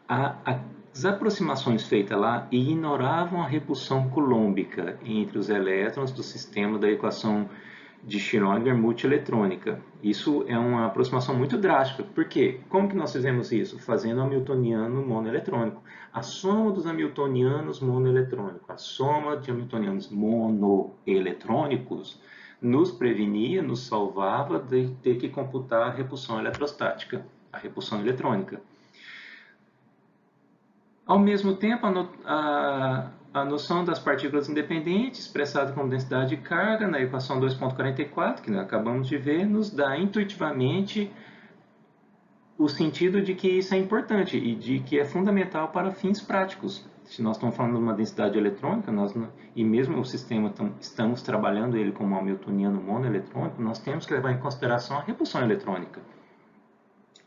as aproximações feitas lá ignoravam a repulsão coulombica entre os elétrons do sistema da equação de Schrödinger multieletrônica. Isso é uma aproximação muito drástica. Por quê? Como que nós fizemos isso? Fazendo hamiltoniano monoeletrônico. A soma dos hamiltonianos monoeletrônicos, a soma de hamiltonianos monoeletrônicos nos prevenia, nos salvava de ter que computar a repulsão eletrostática, a repulsão eletrônica. Ao mesmo tempo, a noção das partículas independentes, expressada como densidade de carga na equação 2.44, que nós acabamos de ver, nos dá intuitivamente o sentido de que isso é importante e de que é fundamental para fins práticos. Se nós estamos falando de uma densidade eletrônica, e mesmo o sistema estamos trabalhando ele como um hamiltoniano monoeletrônico, nós temos que levar em consideração a repulsão eletrônica.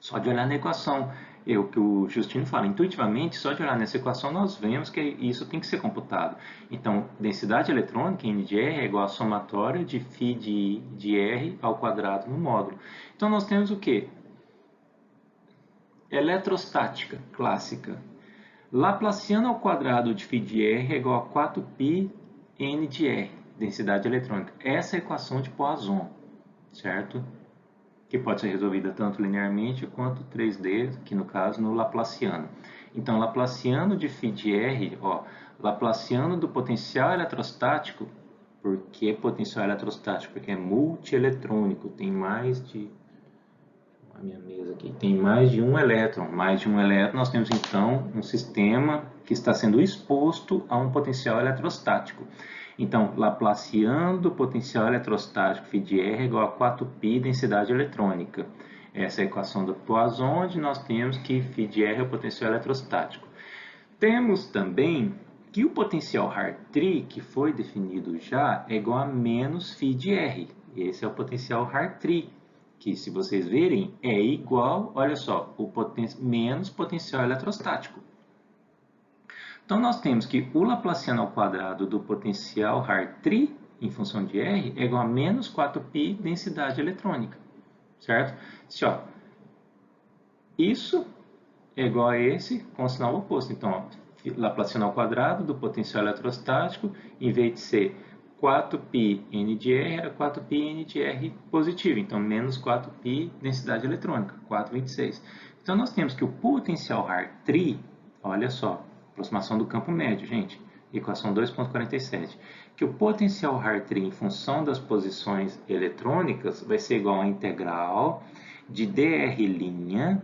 Só de olhar na equação, o que o Justino fala, intuitivamente, só de olhar nessa equação nós vemos que isso tem que ser computado. Então, densidade eletrônica, N de R, é igual a somatória de φ de R ao quadrado no módulo. Então, nós temos o quê? Eletrostática clássica. Laplaciano ao quadrado de φ de R é igual a 4π N de R, densidade eletrônica. Essa é a equação de Poisson, certo? Que pode ser resolvida tanto linearmente quanto 3D, que no caso no Laplaciano. Então, Laplaciano de φ de R, ó, Laplaciano do potencial eletrostático, por que potencial eletrostático? Porque é multieletrônico, tem mais de... a minha mesa aqui, tem mais de um elétron. Mais de um elétron, nós temos então um sistema que está sendo exposto a um potencial eletrostático. Então, Laplaciano do potencial eletrostático φ de R é igual a 4π densidade eletrônica. Essa é a equação do Poisson, onde nós temos que φ de R é o potencial eletrostático. Temos também que o potencial Hartree, que foi definido já, é igual a menos φ de R. Esse é o potencial Hartree, que, se vocês verem, é igual, olha só, menos potencial eletrostático. Então, nós temos que o Laplaciano ao quadrado do potencial Hartree, em função de R, é igual a menos 4π densidade eletrônica, certo? Isso é igual a esse com o sinal oposto. Então, Laplaciano ao quadrado do potencial eletrostático, em vez de ser 4π N de R, era 4π N de R positivo. Então, menos 4π densidade eletrônica, 4,26. Então, nós temos que o potencial Hartree, olha só, aproximação do campo médio, gente, equação 2.47, que o potencial Hartree em função das posições eletrônicas vai ser igual a integral de dr',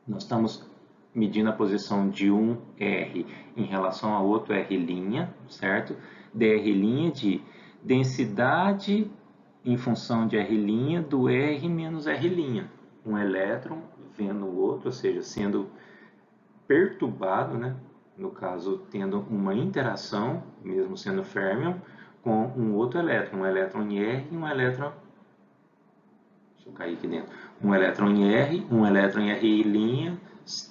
nós estamos medindo a posição de um R em relação a outro R', certo? dr' de densidade em função de R' do R menos R'. um elétron vendo o outro, ou seja, sendo perturbado, né? No caso, tendo uma interação, mesmo sendo férmion, com um outro elétron, um elétron em R e um elétron, deixa eu cair aqui dentro, um elétron em R, um elétron em RI',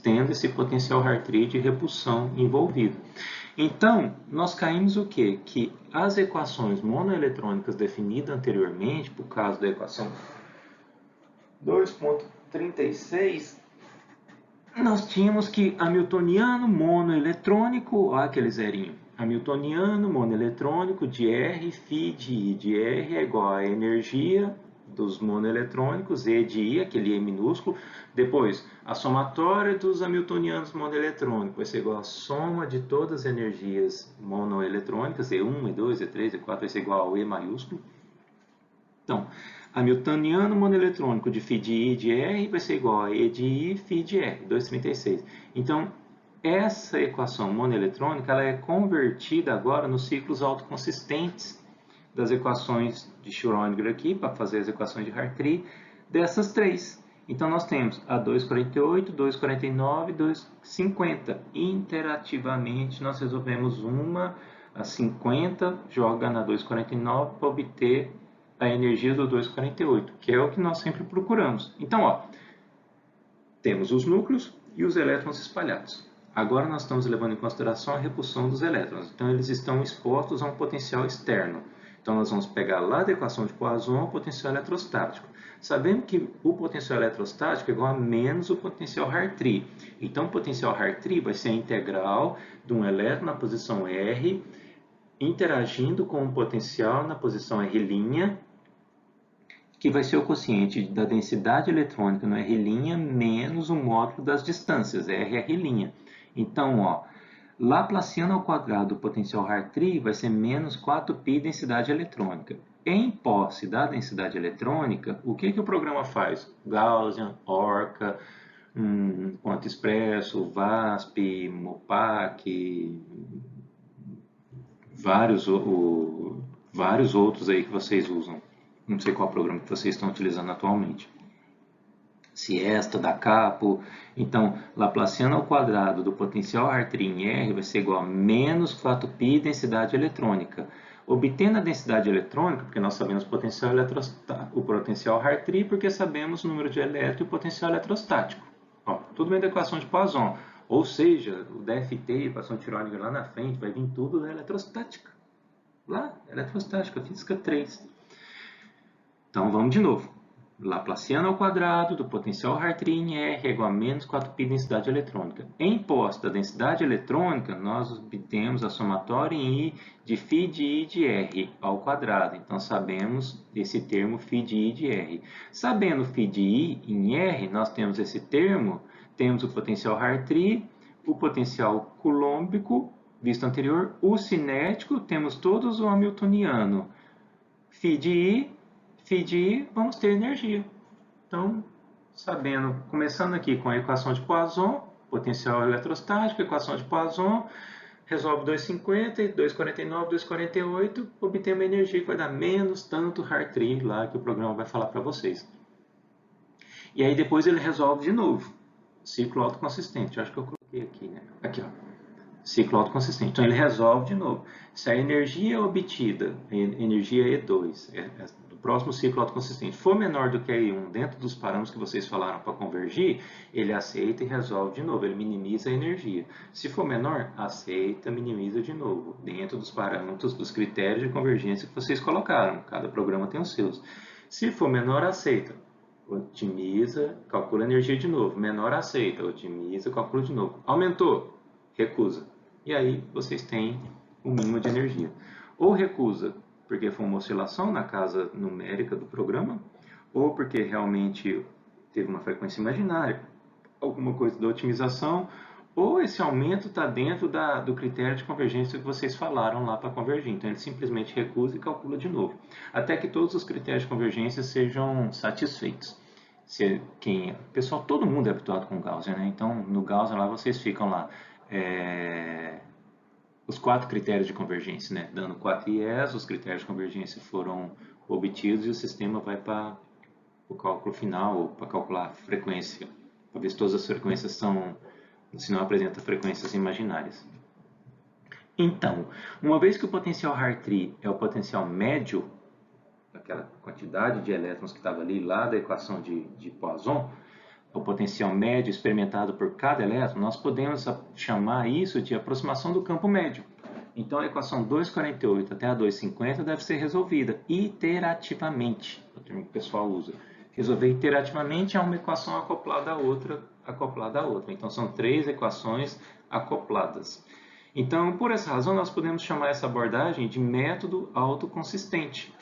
tendo esse potencial Hartree de repulsão envolvido. Então, nós caímos o quê? Que as equações monoeletrônicas definidas anteriormente, por causa da equação 2.36, nós tínhamos que hamiltoniano monoeletrônico, ó, aquele zerinho, hamiltoniano monoeletrônico de R, φ de I de R é igual a energia dos monoeletrônicos, E de I, aquele E minúsculo. Depois, a somatória dos hamiltonianos monoeletrônicos vai ser igual a soma de todas as energias monoeletrônicas, E1, E2, E3, E4 vai ser igual ao E maiúsculo. Então, hamiltoniano monoeletrônico de φ de I de R vai ser igual a E de I, φ de R, 2,36. Então, essa equação monoeletrônica ela é convertida agora nos ciclos autoconsistentes das equações de Schrödinger aqui, para fazer as equações de Hartree, dessas três. Então, nós temos a 2,48, 2,49 e 2,50. Interativamente, nós resolvemos uma, a 50, joga na 2,49 para obter a energia do 2,48, que é o que nós sempre procuramos. Então, ó, temos os núcleos e os elétrons espalhados. Agora nós estamos levando em consideração a repulsão dos elétrons. Então, eles estão expostos a um potencial externo. Então, nós vamos pegar lá da equação de Poisson o potencial eletrostático. Sabemos que o potencial eletrostático é igual a menos o potencial Hartree. Então, o potencial Hartree vai ser a integral de um elétron na posição R interagindo com um potencial na posição R', que vai ser o quociente da densidade eletrônica no R' menos o módulo das distâncias, RR'. Então, ó, Laplaciano ao quadrado do potencial Hartree vai ser menos 4π densidade eletrônica. Em posse da densidade eletrônica, o que o programa faz? Gaussian, Orca, Quanto Expresso, VASP, MOPAC, vários outros aí que vocês usam. Não sei qual programa que vocês estão utilizando atualmente. Siesta, da Capo. Então, Laplaciano ao quadrado do potencial Hartree em R vai ser igual a menos 4π densidade eletrônica. Obtendo a densidade eletrônica, porque nós sabemos o potencial Hartree, porque sabemos o número de elétrons e o potencial eletrostático. Ó, tudo bem da equação de Poisson. Ou seja, o DFT, equação de Schrödinger lá na frente, vai vir tudo da eletrostática. Lá, eletrostática, física 3. Então, vamos de novo. Laplaciano ao quadrado do potencial Hartree em R é igual a menos 4π densidade eletrônica. Em posse da densidade eletrônica, nós obtemos a somatória em I de φ de I de R ao quadrado. Então, sabemos esse termo φ de I de R. Sabendo φ de I em R, nós temos esse termo, temos o potencial Hartree, o potencial coulombico, visto anterior, o cinético, temos todos o hamiltoniano. φ de I, vamos ter energia. Então, sabendo, começando aqui com a equação de Poisson, potencial eletrostático, equação de Poisson, resolve 2,50, 2,49, 2,48, obtém uma energia que vai dar menos tanto Hartree lá que o programa vai falar para vocês. E aí depois ele resolve de novo, ciclo autoconsistente. Eu acho que eu coloquei aqui, né? Aqui, ó. Ciclo autoconsistente. Então ele resolve de novo. Se a energia obtida, energia E2, do próximo ciclo autoconsistente, for menor do que a E1 dentro dos parâmetros que vocês falaram para convergir, ele aceita e resolve de novo, ele minimiza a energia. Se for menor, aceita, minimiza de novo, dentro dos parâmetros, dos critérios de convergência que vocês colocaram. Cada programa tem os seus. Se for menor, aceita, otimiza, calcula a energia de novo. Menor, aceita, otimiza, calcula de novo. Aumentou, recusa. E aí vocês têm o mínimo de energia. Ou recusa porque foi uma oscilação na casa numérica do programa, ou porque realmente teve uma frequência imaginária, alguma coisa da otimização, ou esse aumento está dentro do critério de convergência que vocês falaram lá para convergir. Então ele simplesmente recusa e calcula de novo, até que todos os critérios de convergência sejam satisfeitos. Pessoal, todo mundo é habituado com Gaussian, né? Então no Gaussian lá vocês ficam lá os 4 critérios de convergência, né? Dando 4 IEs, os critérios de convergência foram obtidos e o sistema vai para o cálculo final, ou para calcular a frequência, para ver se todas as frequências são, se não apresenta frequências imaginárias. Então, uma vez que o potencial Hartree é o potencial médio, daquela quantidade de elétrons que estava ali lá da equação de Poisson, o potencial médio experimentado por cada elétron, nós podemos chamar isso de aproximação do campo médio. Então, a equação 2,48 até a 2,50 deve ser resolvida iterativamente, é o termo que o pessoal usa. Resolver iterativamente é uma equação acoplada à outra, acoplada à outra. Então, são 3 equações acopladas. Então, por essa razão, nós podemos chamar essa abordagem de método autoconsistente.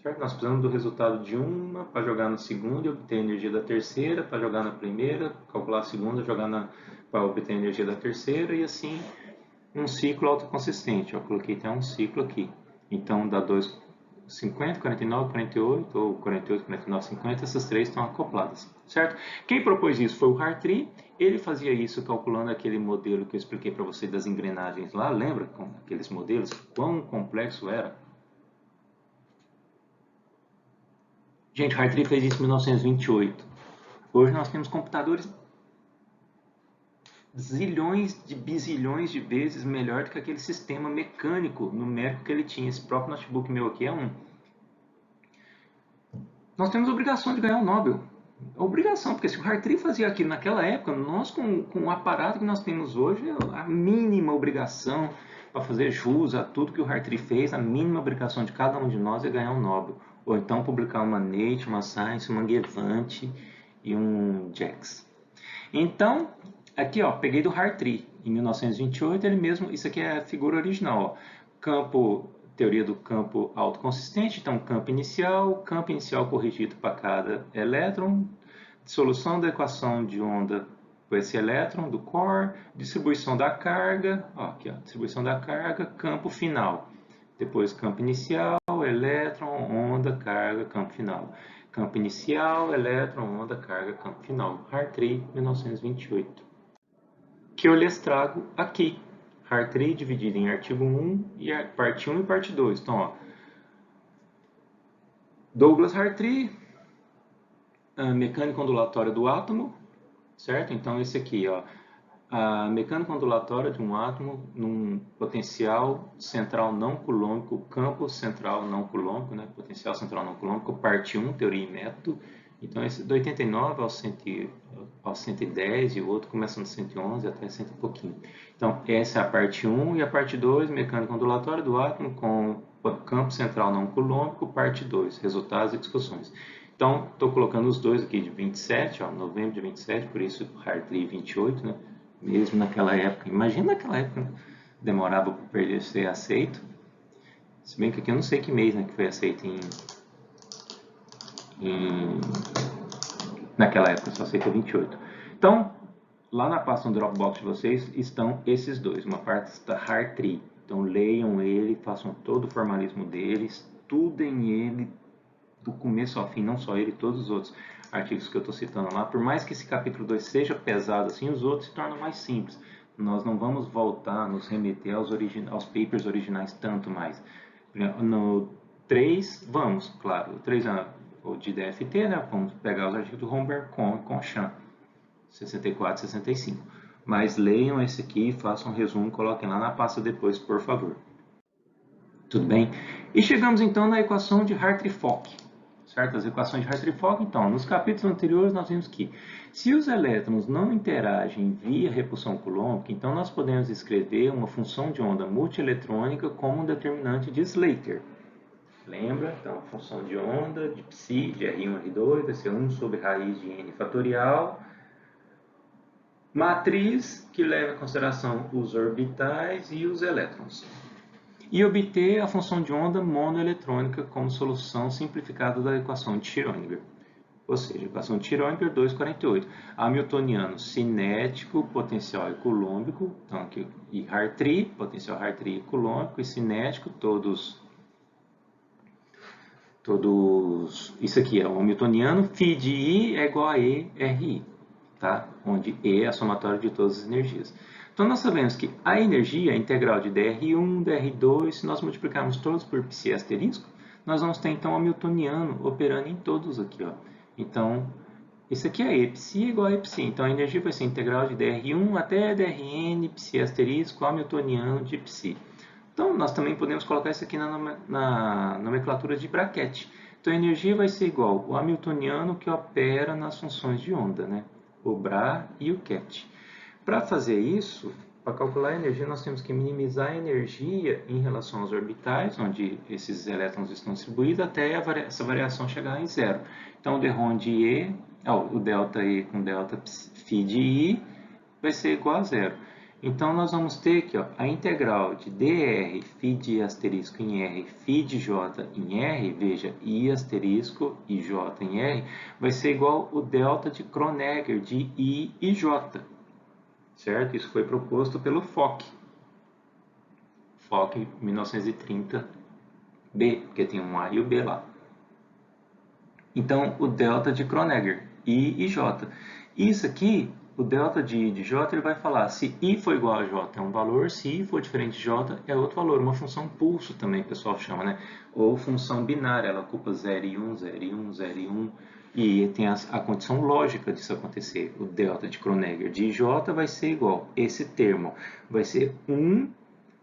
Certo? Nós precisamos do resultado de uma para jogar na segunda e obter a energia da terceira, para jogar na primeira, calcular a segunda, para obter a energia da terceira, e assim um ciclo autoconsistente. Eu coloquei até um ciclo aqui. Então dá 2, 50, 49, 48, ou 48, 49, 50, essas três estão acopladas. Certo? Quem propôs isso foi o Hartree. Ele fazia isso calculando aquele modelo que eu expliquei para vocês das engrenagens lá. Lembra aqueles modelos? Quão complexo era? Gente, o Hartree fez isso em 1928. Hoje nós temos computadores zilhões de bizilhões de vezes melhor do que aquele sistema mecânico, numérico que ele tinha. Esse próprio notebook meu aqui é um. Nós temos a obrigação de ganhar o Nobel. Obrigação, porque se o Hartree fazia aquilo naquela época, nós com o aparato que nós temos hoje, a mínima obrigação para fazer jus a tudo que o Hartree fez, a mínima obrigação de cada um de nós é ganhar um Nobel. Ou então publicar uma Nature, uma Science, uma Manguevante e um JAX. Então, aqui ó, peguei do Hartree, em 1928, ele mesmo, isso aqui é a figura original, ó, teoria do campo autoconsistente, então campo inicial corrigido para cada elétron, solução da equação de onda com esse elétron do core, distribuição da carga, ó, aqui ó, distribuição da carga, campo final. Depois campo inicial, elétron, onda, carga, campo final. Campo inicial, elétron, onda, carga, campo final. Hartree, 1928. Que eu lhes trago aqui. Hartree dividido em artigo 1, e parte 1 e parte 2. Então, ó, Douglas Hartree, mecânica ondulatória do átomo, certo? Então, esse aqui, ó, a mecânica ondulatória de um átomo num potencial central não coulombico, campo central não coulombico, né? Potencial central não coulombico, parte 1, teoria e método. Então, esse do 89 ao 110 e o outro começa no 111 até 100 e pouquinho. Então, essa é a parte 1 e a parte 2, mecânica ondulatória do átomo com campo central não coulombico, parte 2, resultados e discussões. Então, estou colocando os dois aqui de 27, ó, novembro de 27, por isso Hartree 28, né? Mesmo naquela época. Imagina naquela época, demorava para ser aceito. Se bem que aqui eu não sei que mês, né, que foi aceito naquela época, só aceita 28. Então, lá na pasta no Dropbox de vocês estão esses dois, uma parte da Hartree. Então, leiam ele, façam todo o formalismo dele, estudem ele do começo ao fim, não só ele, todos os outros artigos que eu estou citando lá. Por mais que esse capítulo 2 seja pesado assim, os outros se tornam mais simples. Nós não vamos voltar a nos remeter aos papers originais tanto mais. No 3, vamos, claro, o 3 é o de DFT, né? Vamos pegar os artigos do Homberg com Conchamp, 64 e 65. Mas leiam esse aqui, façam um resumo, coloquem lá na pasta depois, por favor. Tudo bem? E chegamos então na equação de Hartree-Fock. Certo? As equações de Hartree-Fock, então, nos capítulos anteriores nós vimos que se os elétrons não interagem via repulsão coulombica, então nós podemos escrever uma função de onda multieletrônica como um determinante de Slater. Lembra? Então, a função de onda de psi de R1, R2 vai ser 1 sobre raiz de n fatorial, matriz que leva em consideração os orbitais e os elétrons. E obter a função de onda monoeletrônica como solução simplificada da equação de Schrödinger. Ou seja, a equação de Schrödinger 2,48. Hamiltoniano cinético, potencial e coulombico. Então, aqui, e Hartree, potencial Hartree e coulombico, e cinético, todos. Isso aqui é o Hamiltoniano, φ de I é igual a E RI, tá? Onde E é a somatória de todas as energias. Então, nós sabemos que a energia é integral de dr1, dr2, se nós multiplicarmos todos por psi asterisco, nós vamos ter então o Hamiltoniano operando em todos aqui, ó. Então, isso aqui é Epsi igual a Epsi. Então, a energia vai ser integral de dr1 até drn, psi asterisco, hamiltoniano de psi. Então, nós também podemos colocar isso aqui na nomenclatura de braquete. Então, a energia vai ser igual ao hamiltoniano que opera nas funções de onda, né? O Bra e o Ket. Para fazer isso, para calcular a energia, nós temos que minimizar a energia em relação aos orbitais, onde esses elétrons estão distribuídos, até essa variação chegar em zero. Então, o derron de E, o delta E com delta φ de I, vai ser igual a zero. Então, nós vamos ter aqui a integral de dr φ de asterisco em R, φ de J em R, veja, I asterisco e J em R, vai ser igual o delta de Kronecker de I e J. Certo? Isso foi proposto pelo Fock. Fock 1930B, porque tem um A e o B lá. Então, o delta de Kronecker, I e J. Isso aqui, o delta de I e de J, ele vai falar se I for igual a J é um valor, se I for diferente de J é outro valor. Uma função pulso também, o pessoal chama, né? Ou função binária, ela ocupa 0 e 1, 0 e 1, 0 e 1. E tem a condição lógica disso acontecer. O delta de Kronecker de J vai ser igual. Esse termo vai ser 1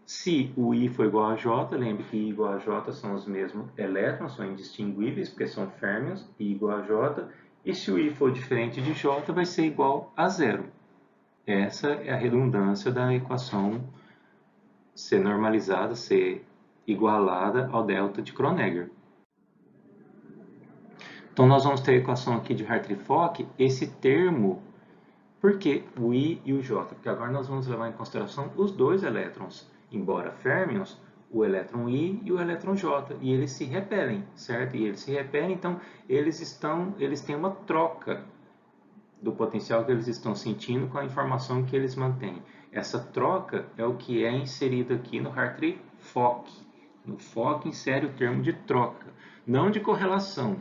se o I for igual a J. Lembre que I igual a J são os mesmos elétrons, são indistinguíveis, porque são férmions. I igual a J. E se o I for diferente de J, vai ser igual a zero. Essa é a redundância da equação ser normalizada, ser igualada ao delta de Kronecker. Então, nós vamos ter a equação aqui de Hartree-Fock, esse termo, por que o I e o J? Porque agora nós vamos levar em consideração os dois elétrons, embora férmions, o elétron I e o elétron J, e eles se repelem, certo? E eles se repelem, então eles têm uma troca do potencial que eles estão sentindo com a informação que eles mantêm. Essa troca é o que é inserido aqui no Hartree-Fock. No Fock insere o termo de troca, não de correlação.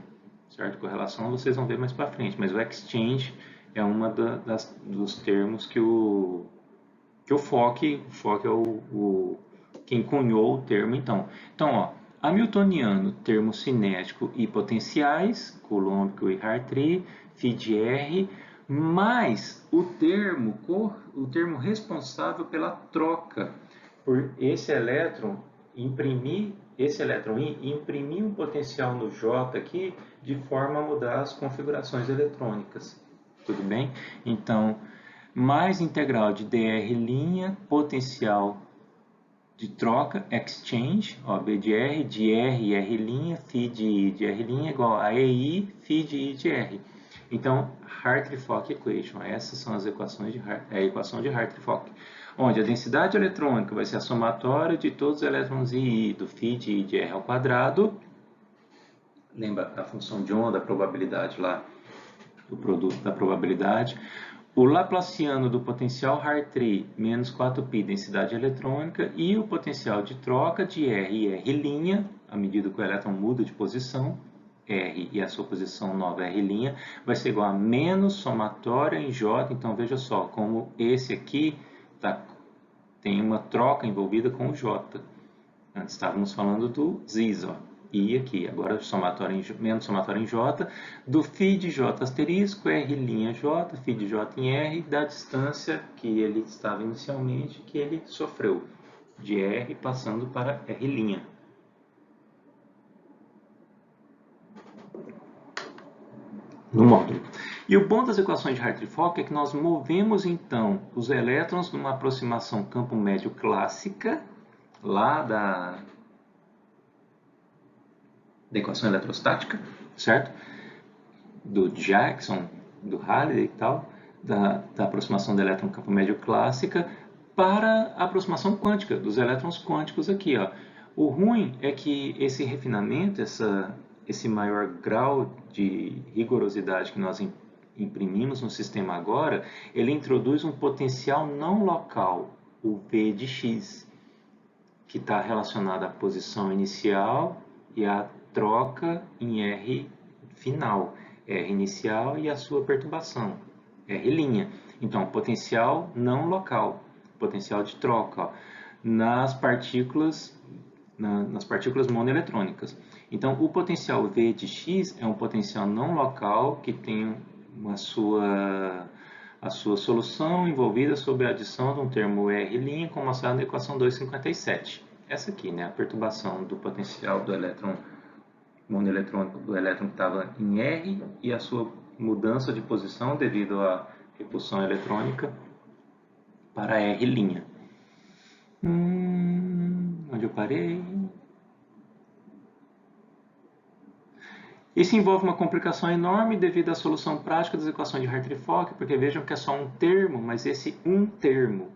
Certo? Correlação vocês vão ver mais para frente, mas o exchange é uma dos termos que o Fock é quem cunhou o termo então. Então, ó, hamiltoniano, termo cinético e potenciais, coulombico e Hartree, φ de R, mais o termo responsável pela troca por esse elétron esse elétron I imprimir um potencial no J aqui de forma a mudar as configurações eletrônicas. Tudo bem? Então, mais integral de dr' potencial de troca, exchange, ó, B de R e R', φ de I de R' igual a EI, φ de I de R. Então, Hartree-Fock equation. Essas são as equações a equação de Hartree-Fock, onde a densidade eletrônica vai ser a somatória de todos os elétrons I do φ de I de R ao quadrado. Lembra a função de onda, a probabilidade lá, o produto da probabilidade. O Laplaciano do potencial Hartree menos 4π densidade eletrônica e o potencial de troca de R e R', à medida que o elétron muda de posição, R e a sua posição nova R', vai ser igual a menos somatória em J. Então, veja só, como esse aqui tem uma troca envolvida com o J. Antes estávamos falando do Zis, ó. I aqui, agora menos somatória em J, do φ de J asterisco, R' J, φ de J em R, da distância que ele estava inicialmente, que ele sofreu, de R passando para R'. No módulo. E o bom das equações de Hartree-Fock é que nós movemos então os elétrons numa aproximação campo médio clássica, lá da equação eletrostática, certo? Do Jackson, do Halliday e tal, da aproximação do elétron campo médio clássica, para a aproximação quântica, dos elétrons quânticos aqui, ó. O ruim é que esse refinamento, esse maior grau de rigorosidade que nós imprimimos no sistema agora, ele introduz um potencial não local, o V de x, que está relacionado à posição inicial e à troca em R final, R inicial e a sua perturbação, R'. Então, potencial não local, potencial de troca, ó, nas partículas nas partículas monoeletrônicas. Então, o potencial V de x é um potencial não local que tem a sua solução envolvida sob a adição de um termo R' como mostrado na equação 257. Essa aqui, né, a perturbação do potencial do elétron monoeletrônico, do elétron que estava em R e a sua mudança de posição devido à repulsão eletrônica para R'. Onde eu parei? Isso envolve uma complicação enorme devido à solução prática das equações de Hartree-Fock, porque vejam que é só um termo, mas esse um termo,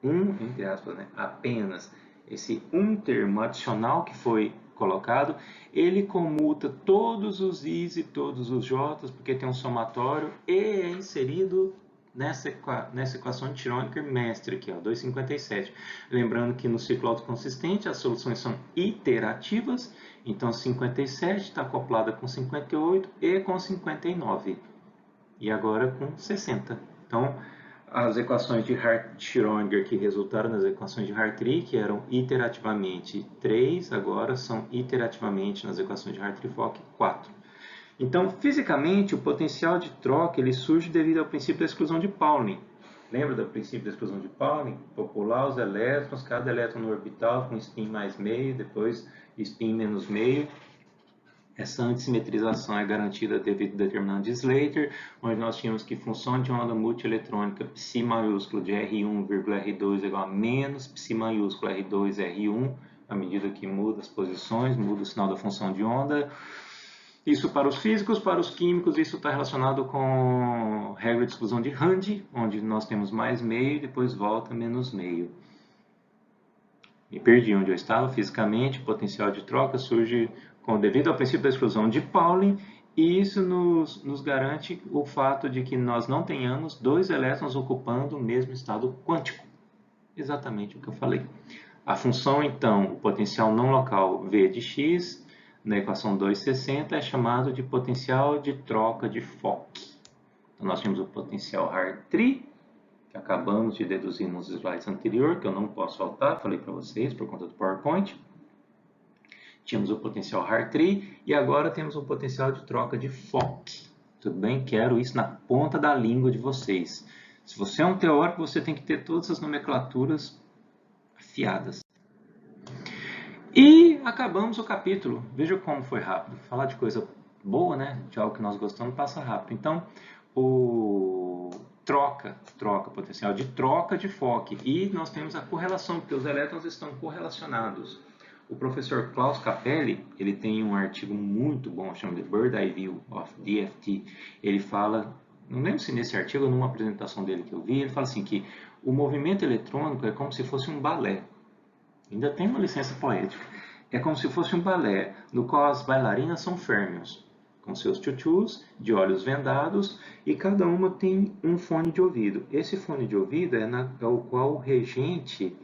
entre aspas, né, apenas, esse um termo adicional que foi colocado, ele comuta todos os i's e todos os j's, porque tem um somatório, e é inserido nessa equação de Schrödinger-Mestre aqui, ó, 257. Lembrando que no ciclo autoconsistente as soluções são iterativas, então 57 está acoplada com 58 e com 59. E agora com 60. Então, as equações de Schrödinger que resultaram nas equações de Hartree, que eram iterativamente 3, agora são iterativamente nas equações de Hartree-Fock 4. Então, fisicamente, o potencial de troca ele surge devido ao princípio da exclusão de Pauling. Lembra do princípio da exclusão de Pauling? Popular os elétrons, cada elétron no orbital com spin mais meio, depois spin menos meio. Essa antissimetrização é garantida devido ao determinante de Slater, onde nós tínhamos que função de onda multieletrônica psi maiúsculo de R1, R2 igual a menos psi maiúsculo R2, R1, à medida que muda as posições, muda o sinal da função de onda. Isso para os físicos, para os químicos, isso está relacionado com regra de exclusão de Rand, onde nós temos mais meio e depois volta menos meio. Me perdi onde eu estava. Fisicamente, o potencial de troca surge devido ao princípio da exclusão de Pauling, e isso nos garante o fato de que nós não tenhamos dois elétrons ocupando o mesmo estado quântico. Exatamente o que eu falei. A função, então, o potencial não local V de x, na equação 260, é chamado de potencial de troca de Fock. Então, nós temos o potencial Hartree, que acabamos de deduzir nos slides anteriores, que eu não posso faltar, falei para vocês por conta do PowerPoint. Tínhamos o potencial Hartree e agora temos um potencial de troca de Fock. Tudo bem? Quero isso na ponta da língua de vocês. Se você é um teórico, você tem que ter todas as nomenclaturas afiadas. E acabamos o capítulo. Veja como foi rápido. Falar de coisa boa, né? De algo que nós gostamos, passa rápido. Então, o potencial de troca de Fock. E nós temos a correlação, porque os elétrons estão correlacionados. O professor Klaus Capelli, ele tem um artigo muito bom, chamado The Bird Eye View of DFT. Ele fala, não lembro se nesse artigo ou numa apresentação dele que eu vi, ele fala assim que o movimento eletrônico é como se fosse um balé. Ainda tem uma licença poética. É como se fosse um balé, no qual as bailarinas são fêmeas, com seus tchutchus, de olhos vendados, e cada uma tem um fone de ouvido. Esse fone de ouvido é o qual o regente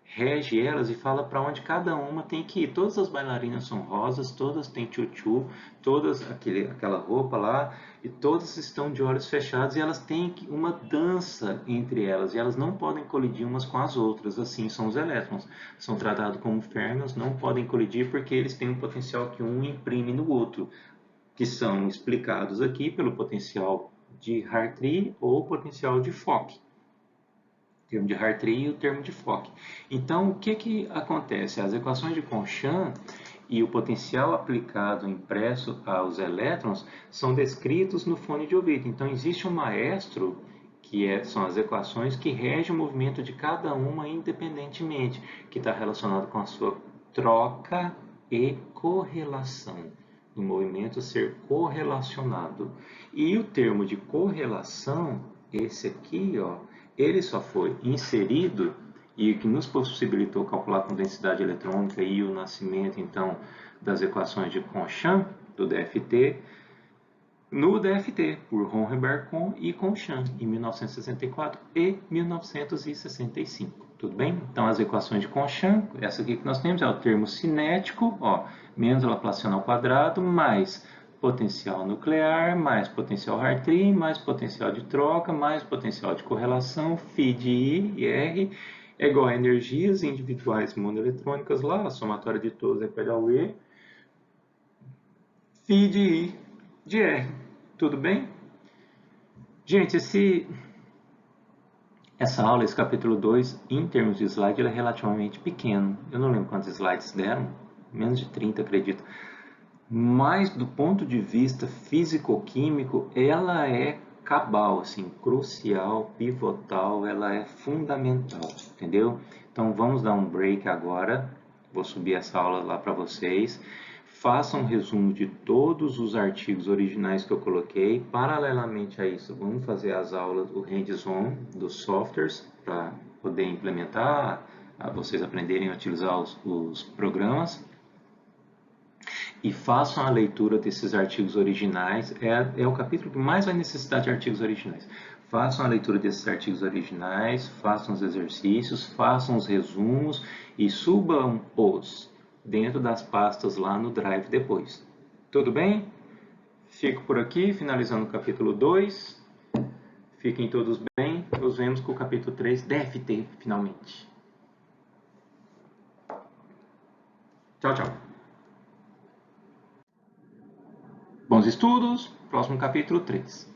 rege elas e fala para onde cada uma tem que ir. Todas as bailarinas são rosas, todas têm tchutchu, todas aquela roupa lá, e todas estão de olhos fechados, e elas têm uma dança entre elas, e elas não podem colidir umas com as outras. Assim são os elétrons, são tratados como fêmeas, não podem colidir porque eles têm um potencial que um imprime no outro, que são explicados aqui pelo potencial de Hartree ou potencial de Fock. O termo de Hartree e o termo de Fock. Então, o que acontece? As equações de Conchan e o potencial aplicado impresso aos elétrons são descritos no fone de ouvido. Então, existe um maestro, são as equações que regem o movimento de cada uma independentemente, que está relacionado com a sua troca e correlação. O movimento ser correlacionado. E o termo de correlação, esse aqui, ó, ele só foi inserido e o que nos possibilitou calcular com densidade eletrônica e o nascimento, então, das equações de Conchan, do DFT, no DFT, por Hohenberg e Conchan, em 1964 e 1965. Tudo bem? Então, as equações de Conchan, essa aqui que nós temos é o termo cinético, ó, menos Laplaciano ao quadrado, mais potencial nuclear, mais potencial Hartree, mais potencial de troca, mais potencial de correlação, phi de I e R, é igual a energias individuais monoeletrônicas lá, a somatória de todas é igual a E, φ de I de R. Tudo bem? Gente, essa aula, esse capítulo 2, em termos de slide, ele é relativamente pequeno. Eu não lembro quantos slides deram, menos de 30, acredito. Mas, do ponto de vista físico-químico, ela é cabal, assim, crucial, pivotal, ela é fundamental, entendeu? Então, vamos dar um break agora. Vou subir essa aula lá para vocês. Façam um resumo de todos os artigos originais que eu coloquei. Paralelamente a isso, vamos fazer as aulas, o hands-on dos softwares, para poder implementar, vocês aprenderem a utilizar os programas. E façam a leitura desses artigos originais. É o capítulo que mais vai necessitar de artigos originais. Façam a leitura desses artigos originais, façam os exercícios, façam os resumos e subam-os dentro das pastas lá no Drive depois. Tudo bem? Fico por aqui, finalizando o capítulo 2. Fiquem todos bem. Nos vemos com o capítulo 3. Deve ter, finalmente. Tchau, tchau. Bons estudos. Próximo capítulo 3.